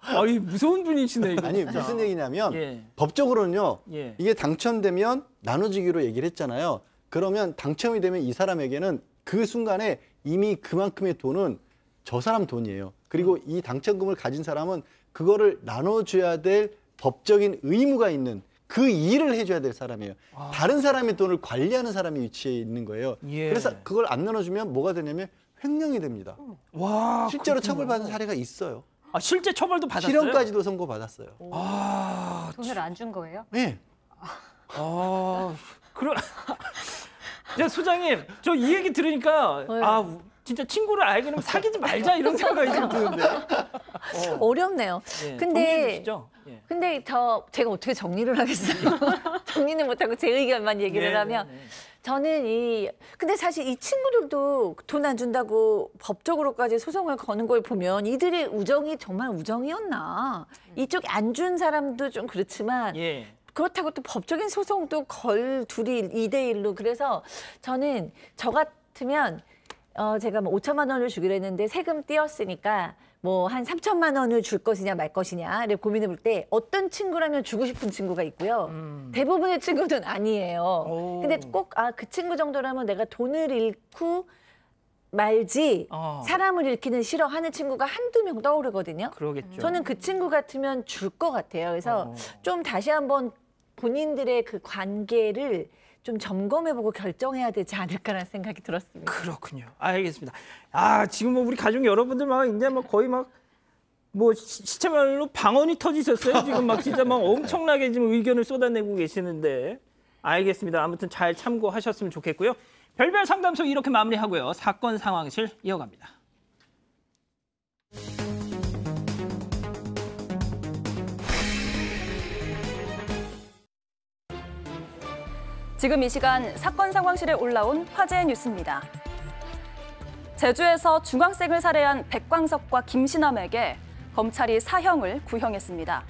아이 무서운 분이시네 이거. 아니 진짜. 무슨 얘기냐면 예. 법적으로는요. 예. 이게 당첨되면 나눠주기로 얘기를 했잖아요. 그러면 당첨이 되면 이 사람에게는 그 순간에 이미 그만큼의 돈은 저 사람 돈이에요. 그리고 이 당첨금을 가진 사람은 그거를 나눠줘야 될 법적인 의무가 있는 그 일을 해줘야 될 사람이에요. 다른 사람의 돈을 관리하는 사람이 위치해 있는 거예요. 예. 그래서 그걸 안 나눠주면 뭐가 되냐면 횡령이 됩니다. 와, 실제로 그렇군요. 처벌받은 사례가 있어요. 실제 처벌도 받았어요? 실형까지도 선고받았어요. 돈을 안 준 거예요? 네. 그럼 소장님, 저 이 얘기 들으니까 진짜 친구를 알게 되면 사귀지 말자 이런 생각이 좀 드는데. 어렵네요. 예, 근데 정리해 주시죠. 예. 근데 제가 어떻게 정리를 하겠어요? 정리는 못하고 제 의견만 얘기를 네, 하면 네, 네. 저는 근데 사실 이 친구들도 돈 안 준다고 법적으로까지 소송을 거는 걸 보면 이들의 우정이 정말 우정이었나? 이쪽 안 준 사람도 좀 그렇지만 예. 그렇다고 또 법적인 소송도 둘이 2대1로 그래서 저는 저 같으면 제가 뭐 5천만 원을 주기로 했는데 세금 떼었으니까 뭐 한 3천만 원을 줄 것이냐 말 것이냐를 고민해 볼 때 어떤 친구라면 주고 싶은 친구가 있고요. 대부분의 친구는 아니에요. 근데 꼭 그 친구 정도라면 내가 돈을 잃고 말지 사람을 잃기는 싫어하는 친구가 한두 명 떠오르거든요. 그러겠죠. 저는 그 친구 같으면 줄 것 같아요. 그래서 좀 다시 한번 본인들의 그 관계를 좀 점검해보고 결정해야 되지 않을까라는 생각이 들었습니다. 그렇군요. 알겠습니다. 지금 뭐 우리 가족 여러분들 막 이제 뭐 거의 막 뭐 시체말로 방언이 터지셨어요. 지금 막 진짜 막 엄청나게 지금 의견을 쏟아내고 계시는데 알겠습니다. 아무튼 잘 참고하셨으면 좋겠고요. 별별 상담소 이렇게 마무리하고요. 사건 상황실 이어갑니다. 지금 이 시간 사건 상황실에 올라온 화제의 뉴스입니다. 제주에서 중학생을 살해한 백광석과 김신남에게 검찰이 사형을 구형했습니다.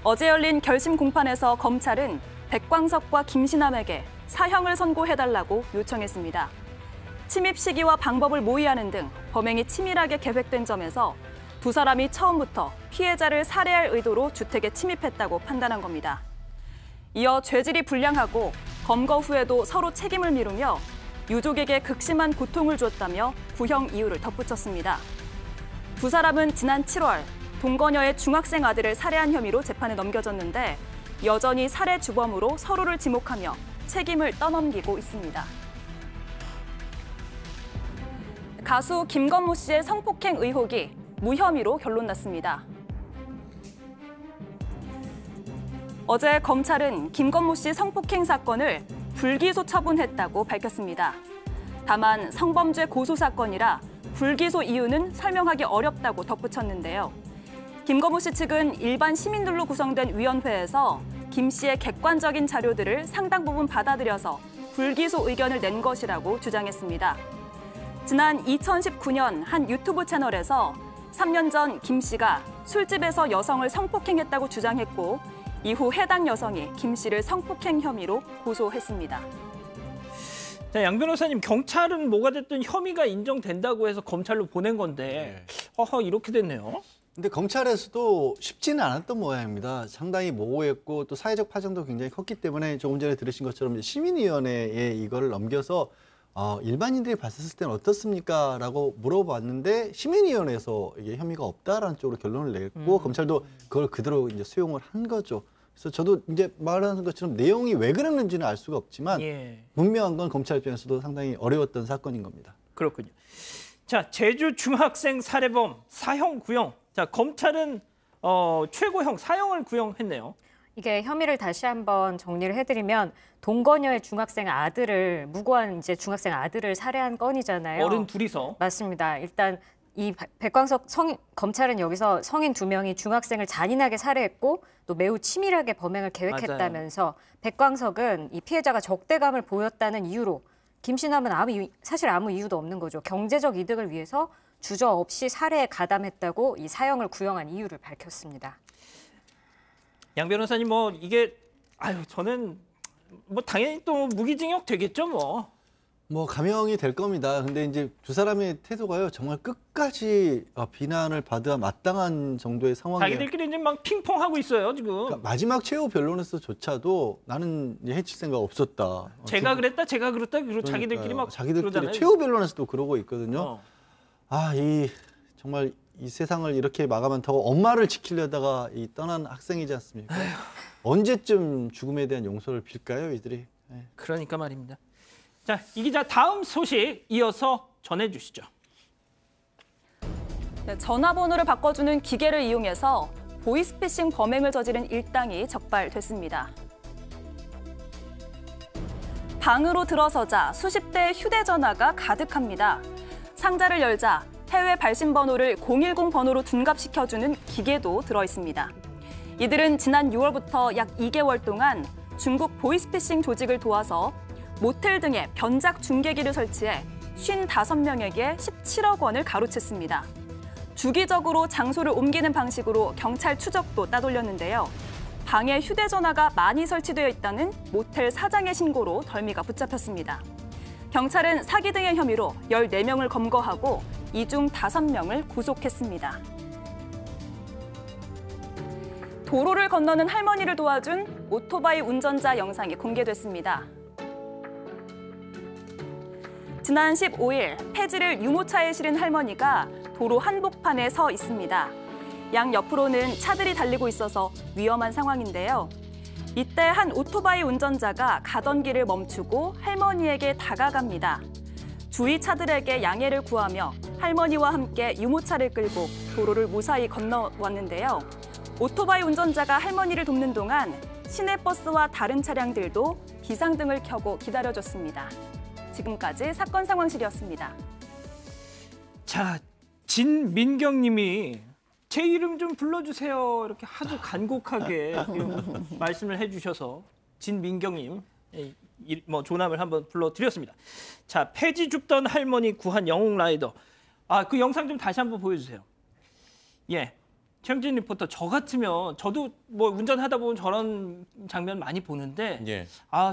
어제 열린 결심 공판에서 검찰은 백광석과 김신남에게 사형을 선고해달라고 요청했습니다. 침입 시기와 방법을 모의하는 등 범행이 치밀하게 계획된 점에서 두 사람이 처음부터 피해자를 살해할 의도로 주택에 침입했다고 판단한 겁니다. 이어 죄질이 불량하고 검거 후에도 서로 책임을 미루며 유족에게 극심한 고통을 주었다며 구형 이유를 덧붙였습니다. 두 사람은 지난 7월 동거녀의 중학생 아들을 살해한 혐의로 재판에 넘겨졌는데 여전히 살해 주범으로 서로를 지목하며 책임을 떠넘기고 있습니다. 가수 김건모 씨의 성폭행 의혹이 무혐의로 결론났습니다. 어제 검찰은 김건모 씨 성폭행 사건을 불기소 처분했다고 밝혔습니다. 다만 성범죄 고소 사건이라 불기소 이유는 설명하기 어렵다고 덧붙였는데요. 김건모 씨 측은 일반 시민들로 구성된 위원회에서 김 씨의 객관적인 자료들을 상당 부분 받아들여서 불기소 의견을 낸 것이라고 주장했습니다. 지난 2019년 한 유튜브 채널에서 3년 전 김 씨가 술집에서 여성을 성폭행했다고 주장했고 이후 해당 여성이 김 씨를 성폭행 혐의로 고소했습니다. 자, 양 변호사님, 경찰은 뭐가 됐든 혐의가 인정된다고 해서 검찰로 보낸 건데 이렇게 됐네요. 근데 검찰에서도 쉽지는 않았던 모양입니다. 상당히 모호했고 또 사회적 파장도 굉장히 컸기 때문에 조금 전에 들으신 것처럼 시민위원회에 이거를 넘겨서 일반인들이 봤을 때는 어떻습니까? 라고 물어봤는데 시민위원회에서 이게 혐의가 없다라는 쪽으로 결론을 냈고 검찰도 그걸 그대로 이제 수용을 한 거죠. 그래서 저도 이제 말하는 것처럼 내용이 왜 그랬는지는 알 수가 없지만 분명한 건 검찰 입장에서도 상당히 어려웠던 사건인 겁니다. 그렇군요. 자, 제주 중학생 살해범 사형 구형. 자, 검찰은 최고형 사형을 구형했네요. 이게 혐의를 다시 한번 정리를 해드리면 동거녀의 중학생 아들을 무고한 이제 중학생 아들을 살해한 건이잖아요. 어른 둘이서. 맞습니다. 일단 이 백광석 검찰은 여기서 성인 2명이 중학생을 잔인하게 살해했고 또 매우 치밀하게 범행을 계획했다면서 맞아요. 백광석은 이 피해자가 적대감을 보였다는 이유로 김씨남은 사실 아무 이유도 없는 거죠. 경제적 이득을 위해서 주저없이 살해에 가담했다고 이 사형을 구형한 이유를 밝혔습니다. 양 변호사님, 이게 저는 당연히 또 무기징역 되겠죠, 감형이 될 겁니다. 근데 이제 두 사람의 태도가요, 정말 끝까지 비난을 받아 마땅한 정도의 상황이에요. 자기들끼리 이제 막 핑퐁하고 있어요, 지금. 그러니까 마지막 최후 변론에서조차도 나는 해칠 생각 없었다. 제가 그랬다, 제가 그랬다, 그리고 자기들끼리 막 자기들끼리 그러잖아요. 최후 변론에서도 그러고 있거든요. 정말 이 세상을 이렇게 마감한다고 엄마를 지키려다가 떠난 학생이지 않습니까? 언제쯤 죽음에 대한 용서를 빌까요, 이들이? 그러니까 말입니다. 자, 이 기자 다음 소식 이어서 전해주시죠. 네, 전화번호를 바꿔주는 기계를 이용해서 보이스피싱 범행을 저지른 일당이 적발됐습니다. 방으로 들어서자 수십 대의 휴대전화가 가득합니다. 상자를 열자 해외 발신 번호를 010 번호로 둔갑시켜주는 기계도 들어있습니다. 이들은 지난 6월부터 약 2개월 동안 중국 보이스피싱 조직을 도와서 모텔 등에 변작 중계기를 설치해 55명에게 17억 원을 가로챘습니다. 주기적으로 장소를 옮기는 방식으로 경찰 추적도 따돌렸는데요. 방에 휴대전화가 많이 설치되어 있다는 모텔 사장의 신고로 덜미가 붙잡혔습니다. 경찰은 사기 등의 혐의로 14명을 검거하고 이 중 5명을 구속했습니다. 도로를 건너는 할머니를 도와준 오토바이 운전자 영상이 공개됐습니다. 지난 15일 폐지를 유모차에 실은 할머니가 도로 한복판에 서 있습니다. 양 옆으로는 차들이 달리고 있어서 위험한 상황인데요. 이때 한 오토바이 운전자가 가던 길을 멈추고 할머니에게 다가갑니다. 주위 차들에게 양해를 구하며 할머니와 함께 유모차를 끌고 도로를 무사히 건너왔는데요. 오토바이 운전자가 할머니를 돕는 동안 시내버스와 다른 차량들도 비상등을 켜고 기다려줬습니다. 지금까지 사건 상황실이었습니다. 자, 진민경 님이 제 이름 좀 불러주세요. 이렇게 아주 간곡하게 말씀을 해주셔서 진민경 님 조남을 한번 불러드렸습니다. 자, 폐지 줍던 할머니 구한 영웅 라이더. 그 영상 좀 다시 한번 보여주세요. 예, 최영진 리포터, 저 같으면 저도 뭐 운전하다 보면 저런 장면 많이 보는데 예.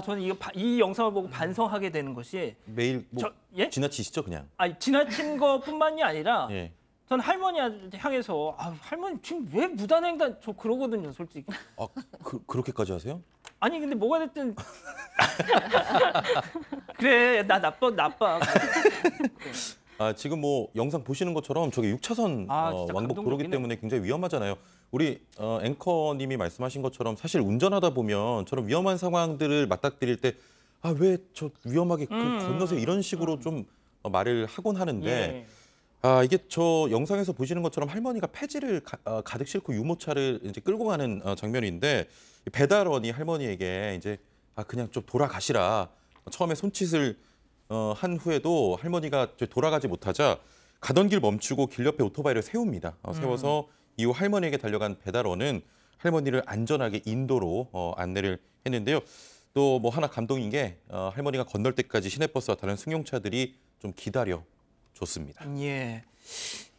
저는 이 영상을 보고 반성하게 되는 것이 매일 뭐 예? 지나치시죠 그냥. 지나친 것뿐만이 아니라 예. 전 할머니한테 향해서 할머니 지금 왜 무단횡단 저 그러거든요, 솔직히. 그렇게까지 하세요? 아니 근데 뭐가 됐든 그래 나 나빠. 지금 뭐 영상 보시는 것처럼 저게 6차선 진짜 왕복 도로기 감동적이네. 때문에 굉장히 위험하잖아요. 우리 앵커님이 말씀하신 것처럼 사실 운전하다 보면 저런 위험한 상황들을 맞닥뜨릴 때 왜 저 위험하게 건너세요 이런 식으로 좀 말을 하곤 하는데 예. 이게 저 영상에서 보시는 것처럼 할머니가 폐지를 가득 싣고 유모차를 이제 끌고 가는 장면인데 배달원이 할머니에게 이제 그냥 좀 돌아가시라 처음에 손짓을 한 후에도 할머니가 돌아가지 못하자 가던 길 멈추고 길 옆에 오토바이를 세웁니다. 세워서 이후 할머니에게 달려간 배달원은 할머니를 안전하게 인도로 안내를 했는데요. 또 뭐 하나 감동인 게 할머니가 건널 때까지 시내버스와 다른 승용차들이 좀 기다려 줬습니다. 예.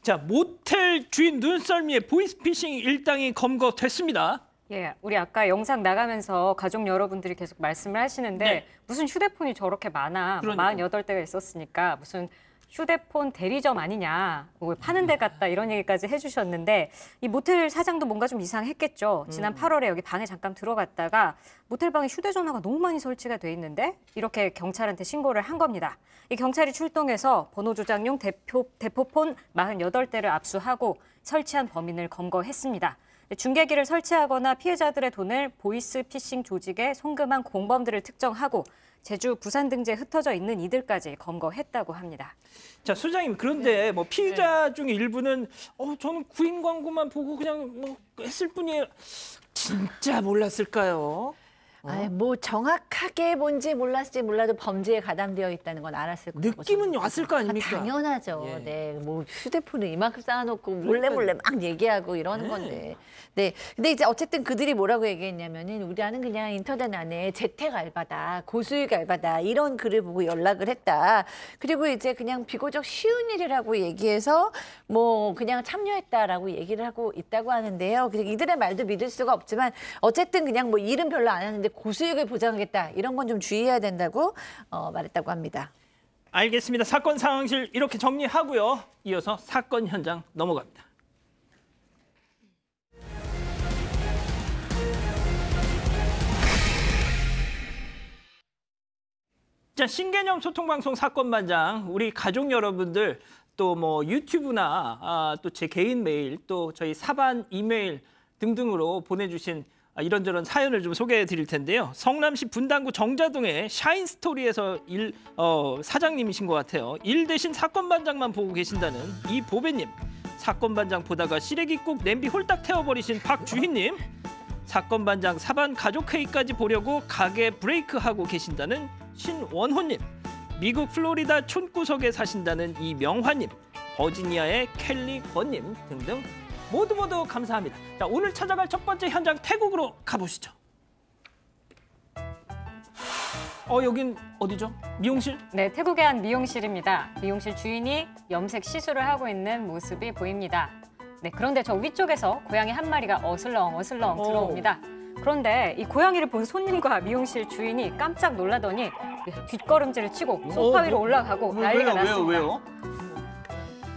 자, 모텔 주인 눈썰미의 보이스피싱 일당이 검거됐습니다. 예, 우리 아까 영상 나가면서 가족 여러분들이 계속 말씀을 하시는데 네. 무슨 휴대폰이 저렇게 많아. 그러니까. 48대가 있었으니까 무슨 휴대폰 대리점 아니냐, 뭐 파는 데 같다 이런 얘기까지 해주셨는데 이 모텔 사장도 뭔가 좀 이상했겠죠. 지난 8월에 여기 방에 잠깐 들어갔다가 모텔 방에 휴대전화가 너무 많이 설치가 돼 있는데 이렇게 경찰한테 신고를 한 겁니다. 이 경찰이 출동해서 번호 조작용 대포폰 48대를 압수하고 설치한 범인을 검거했습니다. 중계기를 설치하거나 피해자들의 돈을 보이스 피싱 조직에 송금한 공범들을 특정하고 제주, 부산 등지에 흩어져 있는 이들까지 검거했다고 합니다. 자, 소장님, 그런데 뭐 피해자 중에 일부는 저는 구인 광고만 보고 그냥 뭐 했을 뿐이에요. 진짜 몰랐을까요? 뭐 정확하게 뭔지 몰랐을지 몰라도 범죄에 가담되어 있다는 건 알았을 거고. 느낌은 왔을 거 아닙니까? 당연하죠. 예. 네, 뭐 휴대폰을 이만큼 쌓아놓고 몰래 막 얘기하고 이러는 건데. 네, 근데 이제 어쨌든 그들이 뭐라고 얘기했냐면은 우리는 그냥 인터넷 안에 재택 알바다, 고수익 알바다 이런 글을 보고 연락을 했다. 그리고 이제 그냥 비교적 쉬운 일이라고 얘기해서 뭐 그냥 참여했다라고 얘기를 하고 있다고 하는데요. 그래서 이들의 말도 믿을 수가 없지만 어쨌든 그냥 뭐 일은 별로 안 하는데 고수익을 보장하겠다 이런 건 좀 주의해야 된다고 말했다고 합니다. 알겠습니다. 사건 상황실 이렇게 정리하고요. 이어서 사건 현장 넘어갑니다. 자, 신개념 소통방송 사건반장, 우리 가족 여러분들 또 뭐 유튜브나 또 제 개인 메일 또 저희 사반 이메일 등등으로 보내주신 이런저런 사연을 좀 소개해 드릴 텐데요. 성남시 분당구 정자동의 샤인스토리에서 사장님이신 것 같아요. 일 대신 사건반장만 보고 계신다는 이 보배님, 사건반장 보다가 시래기 국 냄비 홀딱 태워버리신 박주희님, 사건반장 사반 가족회의까지 보려고 가게 브레이크하고 계신다는 신원호님, 미국 플로리다 촌구석에 사신다는 이명화님, 버지니아의 켈리 권님 등등 모두 감사합니다. 자, 오늘 찾아갈 첫 번째 현장 태국으로 가보시죠. 여긴 어디죠? 미용실? 네, 태국의 한 미용실입니다. 미용실 주인이 염색 시술을 하고 있는 모습이 보입니다. 네, 그런데 저 위쪽에서 고양이 한 마리가 어슬렁 들어옵니다. 그런데 이 고양이를 본 손님과 미용실 주인이 깜짝 놀라더니 뒷걸음질을 치고 소파 위로 올라가고 난리가 났습니다. 왜요?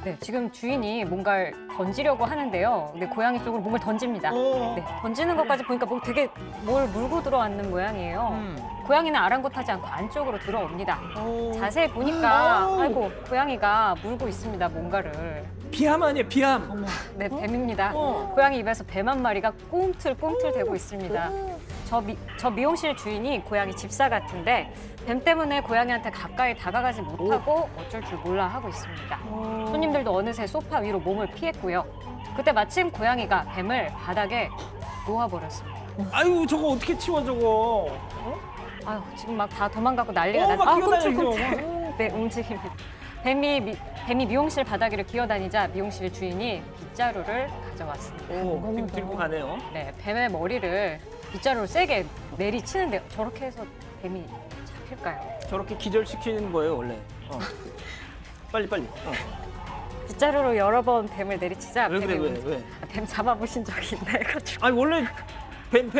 네, 지금 주인이 뭔가를 던지려고 하는데요. 근데 고양이 쪽으로 몸을 던집니다. 네, 던지는 것까지 보니까 되게 뭘 물고 들어왔는 모양이에요. 고양이는 아랑곳하지 않고 안쪽으로 들어옵니다. 자세히 보니까 아이고 고양이가 물고 있습니다, 뭔가를. 비함 아니에요, 비함. 네, 뱀입니다. 고양이 입에서 뱀 한 마리가 꿈틀꿈틀 대고 있습니다. 저 미용실 주인이 고양이 집사 같은데 뱀 때문에 고양이한테 가까이 다가가지 못하고 어쩔 줄 몰라 하고 있습니다. 손님들도 어느새 소파 위로 몸을 피했고요. 그때 마침 고양이가 뱀을 바닥에 놓아버렸습니다. 아유, 저거 어떻게 치워 저거? 아유, 지금 막 다 도망가고 난리가 막 났어요. 기어다니죠. 네, 움직입니다. 뱀이 미용실 바닥으로 기어다니자 미용실 주인이 빗자루를 가져왔습니다. 지금 들고 가네요. 네, 뱀의 머리를 빗자루로 세게 내리치는데 저렇게 해서 뱀이 잡힐까요? 저렇게 기절시키는 거예요, 원래. 빨리. 빗자루로 여러 번 뱀을 내리치자 왜 그래, 뱀이 왜? 뱀 잡아보신 적이 있나요? 가지고. 아니 원래 뱀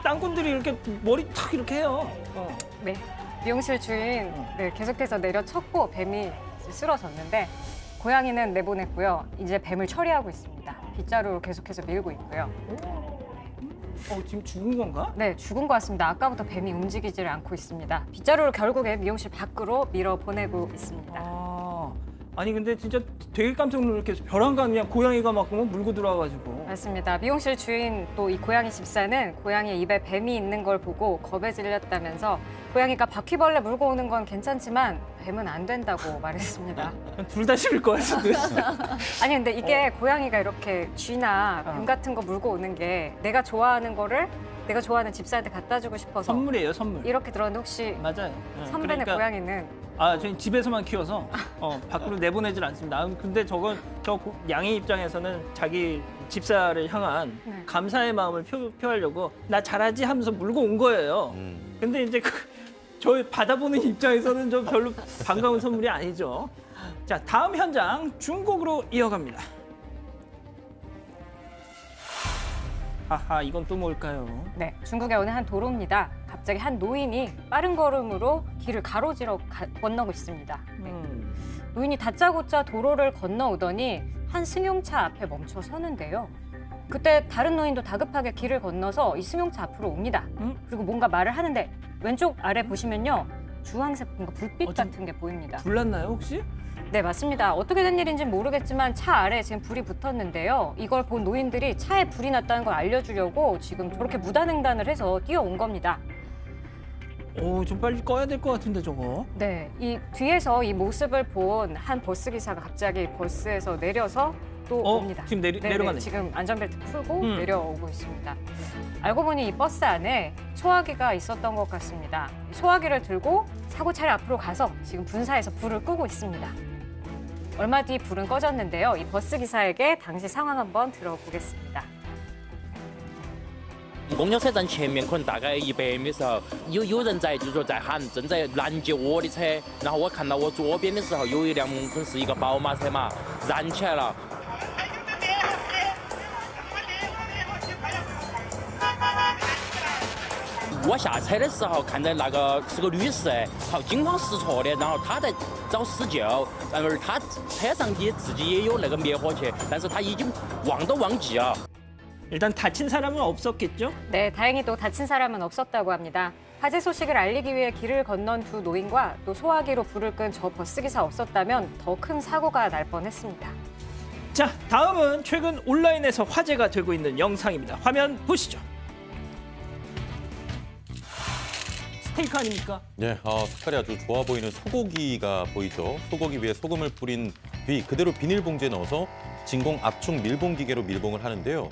땅꾼들이 이렇게 머리 탁 이렇게 해요. 네. 미용실 주인 네, 계속해서 내려쳤고 뱀이 쓰러졌는데 고양이는 내보냈고요. 이제 뱀을 처리하고 있습니다. 빗자루로 계속해서 밀고 있고요. 지금 죽은 건가? 네, 죽은 것 같습니다. 아까부터 뱀이 움직이지를 않고 있습니다. 빗자루를 결국에 미용실 밖으로 밀어 보내고 있습니다. 아니 근데 진짜 되게 깜짝 놀랐겠어. 벼랑간 그냥 고양이가 막 물고 들어와가지고. 맞습니다. 미용실 주인 또 이 고양이 집사는 고양이 입에 뱀이 있는 걸 보고 겁에 질렸다면서 고양이가 바퀴벌레 물고 오는 건 괜찮지만 뱀은 안 된다고 말했습니다. 둘 다 싫을 것 같은데. 아니 근데 이게 고양이가 이렇게 쥐나 뱀 같은 거 물고 오는 게 내가 좋아하는 거를 내가 좋아하는 집사한테 갖다 주고 싶어서 선물이에요, 선물. 이렇게 들었는데 혹시 맞아요. 선배네 고양이는 저희 집에서만 키워서 밖으로 내보내질 않습니다. 근데 저 양이 입장에서는 자기 집사를 향한 네. 감사의 마음을 표하려고 나 잘하지 하면서 물고 온 거예요. 근데 이제 저 받아보는 입장에서는 좀 별로 반가운 선물이 아니죠. 자, 다음 현장 중국으로 이어갑니다. 하하, 이건 또 뭘까요? 네, 중국의 어느 한 도로입니다. 갑자기 한 노인이 빠른 걸음으로 길을 가로지러 건너고 있습니다. 네. 노인이 다짜고짜 도로를 건너오더니 한 승용차 앞에 멈춰 서는데요. 그때 다른 노인도 다급하게 길을 건너서 이 승용차 앞으로 옵니다. 그리고 뭔가 말을 하는데 왼쪽 아래 보시면요. 주황색 뭔가 불빛 같은 게 보입니다. 불났나요, 혹시? 네, 맞습니다. 어떻게 된 일인지는 모르겠지만 차 아래에 지금 불이 붙었는데요. 이걸 본 노인들이 차에 불이 났다는 걸 알려주려고 지금 저렇게 무단횡단을 해서 뛰어온 겁니다. 좀 빨리 꺼야 될 것 같은데 저거. 네, 이 뒤에서 이 모습을 본 한 버스 기사가 갑자기 버스에서 내려서 또 옵니다. 지금 네네, 내려가네. 지금 안전벨트 풀고 내려오고 있습니다. 알고 보니 이 버스 안에 소화기가 있었던 것 같습니다. 소화기를 들고 사고 차량 앞으로 가서 지금 분사해서 불을 끄고 있습니다. 얼마 뒤 불은 꺼졌는데요. 이 버스 기사에게 당시 상황 한번 들어보겠습니다.公交车站前面可能大概100米的时候，有人在就是说在喊，正在拦截我的车，然后我看到我左边的时候有一辆可能是一个宝马车嘛，燃起来了。我下车的时候看到那个是个女士，好惊慌失措的，然后她在找施救，而她车上的自己也有那个灭火器，但是她已经忘记了。 일단 다친 사람은 없었겠죠? 네, 다행히 또 다친 사람은 없었다고 합니다. 화재 소식을 알리기 위해 길을 건넌 두 노인과 또 소화기로 불을 끈 저 버스기사 없었다면 더 큰 사고가 날 뻔했습니다. 자, 다음은 최근 온라인에서 화제가 되고 있는 영상입니다. 화면 보시죠. 스테이크 아닙니까? 네, 색깔이 아주 좋아 보이는 소고기가 보이죠. 소고기 위에 소금을 뿌린 뒤 그대로 비닐봉지에 넣어서 진공 압축 밀봉 기계로 밀봉을 하는데요.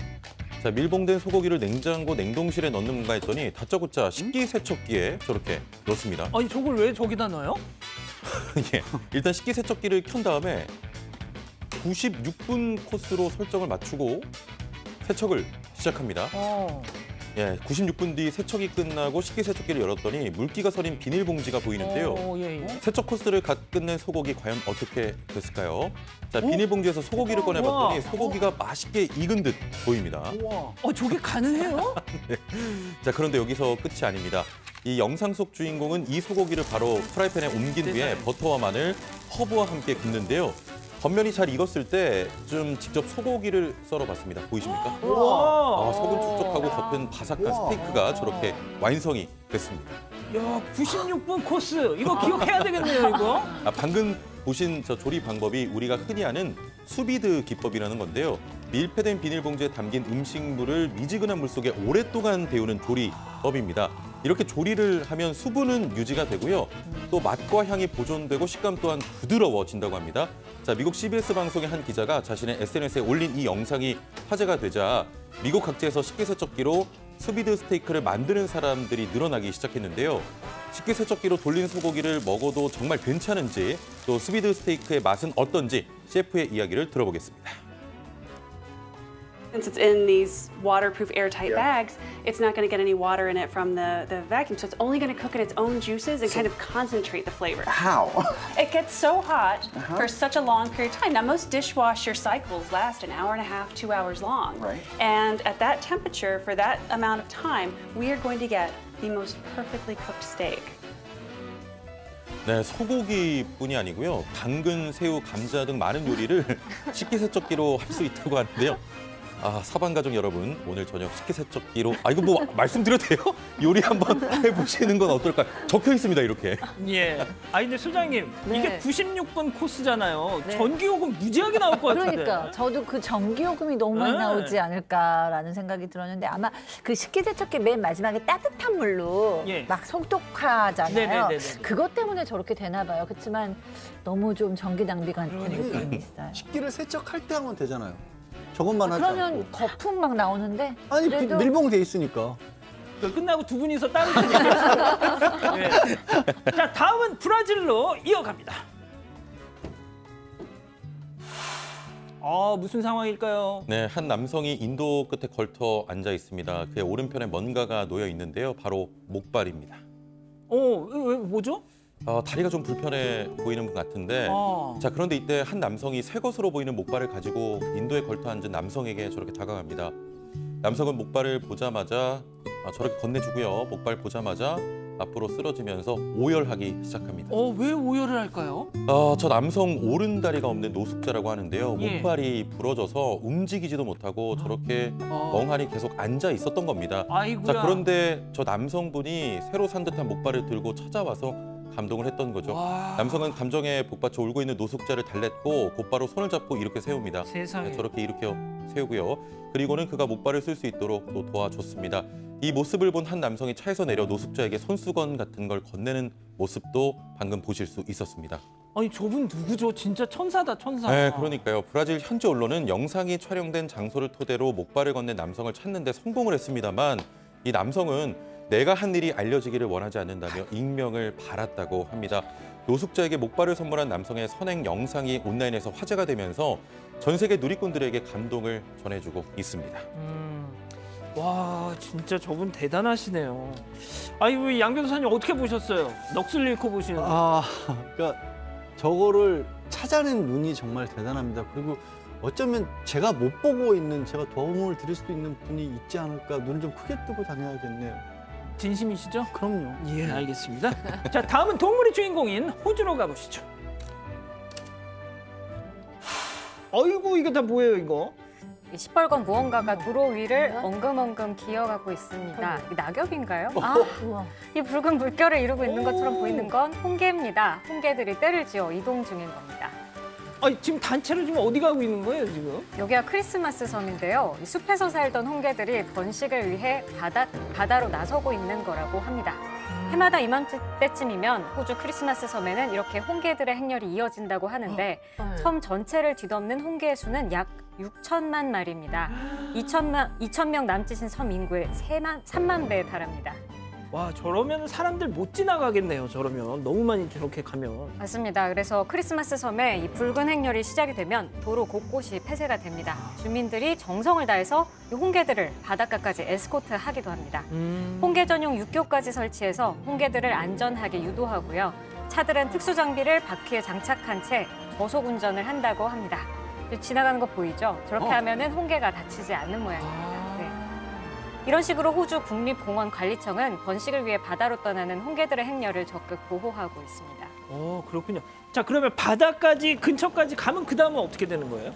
자, 밀봉된 소고기를 냉장고 냉동실에 넣는 건가 했더니 다짜고짜 식기세척기에 저렇게 넣습니다. 아니 저걸 왜 저기다 넣어요? 예, 일단 식기세척기를 켠 다음에 96분 코스로 설정을 맞추고 세척을 시작합니다. 예, 96분 뒤 세척이 끝나고 식기세척기를 열었더니 물기가 서린 비닐봉지가 보이는데요. 세척 코스를 갓 끝낸 소고기 과연 어떻게 됐을까요? 자, 비닐봉지에서 소고기를 꺼내봤더니 소고기가 맛있게 익은 듯 보입니다. 저게 가능해요? 네. 자, 그런데 여기서 끝이 아닙니다. 이 영상 속 주인공은 이 소고기를 바로 프라이팬에 옮긴 뒤에 버터와 마늘, 허브와 함께 굽는데요. 겉면이 잘 익었을 때 좀 직접 소고기를 썰어봤습니다. 보이십니까? 속은 촉촉하고 겉은 바삭한 스테이크가 저렇게 완성이 됐습니다. 야, 96분 코스. 이거 기억해야 되겠네요, 이거. 방금 보신 저 조리 방법이 우리가 흔히 아는 수비드 기법이라는 건데요. 밀폐된 비닐봉지에 담긴 음식물을 미지근한 물 속에 오랫동안 데우는 조리법입니다. 이렇게 조리를 하면 수분은 유지가 되고요. 또 맛과 향이 보존되고 식감 또한 부드러워진다고 합니다. 자, 미국 CBS 방송의 한 기자가 자신의 SNS에 올린 이 영상이 화제가 되자 미국 각지에서 식기세척기로 수비드 스테이크를 만드는 사람들이 늘어나기 시작했는데요. 식기세척기로 돌린 소고기를 먹어도 정말 괜찮은지 또 수비드 스테이크의 맛은 어떤지 셰프의 이야기를 들어보겠습니다. Since it's in these waterproof airtight bags, it's not going to get any water in it from the vacuum. So it's only going to cook in its own juices and kind of concentrate the flavor. How? It gets so hot for such a long period of time. Now, most dishwasher cycles last an hour and a half, 2 hours long. Right. And at that temperature, for that amount of time, we are going to get the most perfectly cooked steak. 네, 소고기뿐이 아니고요. 당근, 새우, 감자 등 많은 요리를 식기세척기로 할 수 있다고 하는데요. 아, 사방가족 여러분, 오늘 저녁 식기세척기로 이거 뭐 말씀드려도 돼요? 요리 한번 해보시는 건 어떨까요? 적혀 있습니다, 이렇게. 예. 근데 소장님, 네. 이게 96분 코스잖아요. 네. 전기요금 무지하게 나올 것 같은데. 그러니까 저도 그 전기요금이 너무 많이 네. 나오지 않을까라는 생각이 들었는데 아마 그 식기세척기 맨 마지막에 따뜻한 물로 예. 막 속독하잖아요. 네네네네. 그것 때문에 저렇게 되나 봐요. 그렇지만 너무 좀 전기 낭비 같은 느낌이 있어요. 식기를 세척할 때 하면 되잖아요. 저것만 하지 그러면 않고. 거품 막 나오는데 아니 그래도 밀봉 돼 있으니까. 끝나고 두 분이서 따로 얘기하시죠. 네. 자, 다음은 브라질로 이어갑니다. 무슨 상황일까요? 네, 한 남성이 인도 끝에 걸터 앉아 있습니다. 그의 오른편에 뭔가가 놓여 있는데요. 바로 목발입니다. 뭐죠? 다리가 좀 불편해 보이는 분 같은데 자, 그런데 이때 한 남성이 새 것으로 보이는 목발을 가지고 인도에 걸터 앉은 남성에게 저렇게 다가갑니다. 남성은 목발을 보자마자 저렇게 건네주고요. 목발 보자마자 앞으로 쓰러지면서 오열하기 시작합니다. 왜 오열을 할까요? 저 남성 오른다리가 없는 노숙자라고 하는데요. 예. 목발이 부러져서 움직이지도 못하고 저렇게 멍하니 계속 앉아 있었던 겁니다. 아이고야. 자, 그런데 저 남성분이 새로 산 듯한 목발을 들고 찾아와서 감동을 했던 거죠. 와. 남성은 감정에 복받쳐 울고 있는 노숙자를 달랬고 곧바로 손을 잡고 이렇게 세웁니다. 세상에. 네, 저렇게 이렇게 세우고요. 그리고는 그가 목발을 쓸 수 있도록 또 도와줬습니다. 이 모습을 본 한 남성이 차에서 내려 노숙자에게 손수건 같은 걸 건네는 모습도 방금 보실 수 있었습니다. 아니, 저분 누구죠? 진짜 천사다, 천사. 네, 그러니까요. 브라질 현지 언론은 영상이 촬영된 장소를 토대로 목발을 건넨 남성을 찾는 데 성공을 했습니다만 이 남성은 내가 한 일이 알려지기를 원하지 않는다며 익명을 바랐다고 합니다. 노숙자에게 목발을 선물한 남성의 선행 영상이 온라인에서 화제가 되면서 전 세계 누리꾼들에게 감동을 전해주고 있습니다. 와, 진짜 저분 대단하시네요. 아이고, 양 변호사님 어떻게 보셨어요? 넋을 잃고 보시는. 그러니까 저거를 찾아낸 눈이 정말 대단합니다. 그리고 어쩌면 제가 못 보고 있는, 제가 도움을 드릴 수도 있는 분이 있지 않을까. 눈을 좀 크게 뜨고 다녀야겠네요. 진심이시죠? 그럼요. 예, 알겠습니다. 자, 다음은 동물의 주인공인 호주로 가보시죠. 아이고, 이거 다 뭐예요, 이거? 이 시뻘건 무언가가 도로 위를 엉금엉금 기어가고 있습니다. 이 낙엽인가요? 우와. 이 붉은 물결을 이루고 있는 것처럼 보이는 건 홍게입니다. 홍게들이 떼를 지어 이동 중인 겁니다. 지금 단체로 지금 어디 가고 있는 거예요, 지금? 여기가 크리스마스 섬인데요. 이 숲에서 살던 홍게들이 번식을 위해 바다로 나서고 있는 거라고 합니다. 해마다 이맘때쯤이면 호주 크리스마스 섬에는 이렇게 홍게들의 행렬이 이어진다고 하는데 섬 전체를 뒤덮는 홍게의 수는 약 6천만 마리입니다. 2,000명 남짓인 섬 인구의 3만 배에 달합니다. 와, 저러면 사람들 못 지나가겠네요, 저러면. 너무 많이 저렇게 가면. 맞습니다. 그래서 크리스마스 섬에 이 붉은 행렬이 시작이 되면 도로 곳곳이 폐쇄가 됩니다. 주민들이 정성을 다해서 이 홍게들을 바닷가까지 에스코트하기도 합니다. 홍게 전용 육교까지 설치해서 홍게들을 안전하게 유도하고요. 차들은 특수 장비를 바퀴에 장착한 채 저속 운전을 한다고 합니다. 지나가는 거 보이죠? 저렇게 하면은 홍게가 다치지 않는 모양입니다. 네. 이런 식으로 호주 국립공원관리청은 번식을 위해 바다로 떠나는 홍게들의 행렬을 적극 보호하고 있습니다. 그렇군요. 자, 그러면 바다까지 근처까지 가면 그 다음은 어떻게 되는 거예요?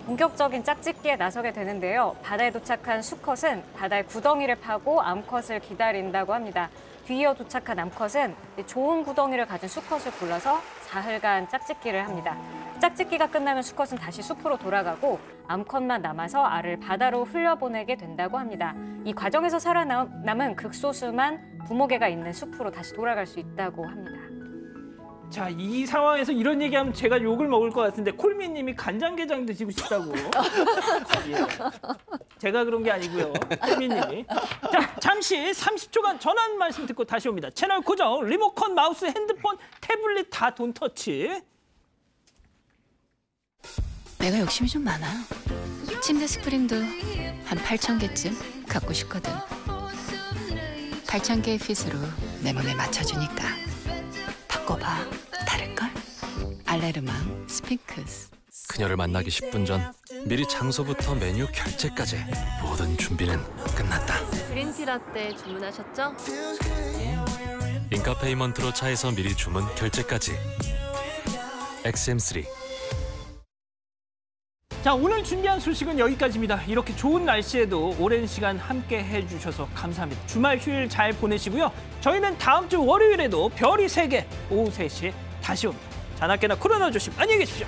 본격적인 짝짓기에 나서게 되는데요. 바다에 도착한 수컷은 바다의 구덩이를 파고 암컷을 기다린다고 합니다. 뒤이어 도착한 암컷은 좋은 구덩이를 가진 수컷을 골라서 사흘간 짝짓기를 합니다. 짝짓기가 끝나면 수컷은 다시 숲으로 돌아가고 암컷만 남아서 알을 바다로 흘려보내게 된다고 합니다. 이 과정에서 살아남은 극소수만 부모개가 있는 숲으로 다시 돌아갈 수 있다고 합니다. 자, 이 상황에서 이런 얘기하면 제가 욕을 먹을 것 같은데 콜미님이 간장게장 드시고 싶다고. 예. 제가 그런 게 아니고요. 콜미님이. 자, 잠시 30초간 전환 말씀 듣고 다시 옵니다. 채널 고정, 리모컨, 마우스, 핸드폰, 태블릿 다 돈터치. 내가 욕심이 좀 많아. 침대 스프링도 한 8,000개쯤 갖고 싶거든. 8,000개의 핏으로 내 몸에 맞춰주니까 바꿔봐. 다를걸? 알레르망 스핑크스. 그녀를 만나기 10분 전 미리 장소부터 메뉴 결제까지 모든 준비는 끝났다. 그린티 라떼 주문하셨죠? 인카페이먼트로 차에서 미리 주문 결제까지. XM3. 자, 오늘 준비한 소식은 여기까지입니다. 이렇게 좋은 날씨에도 오랜 시간 함께 해주셔서 감사합니다. 주말 휴일 잘 보내시고요. 저희는 다음 주 월요일에도 별이 3개 오후 3시에 다시 옵니다. 자나깨나 코로나 조심. 안녕히 계십시오.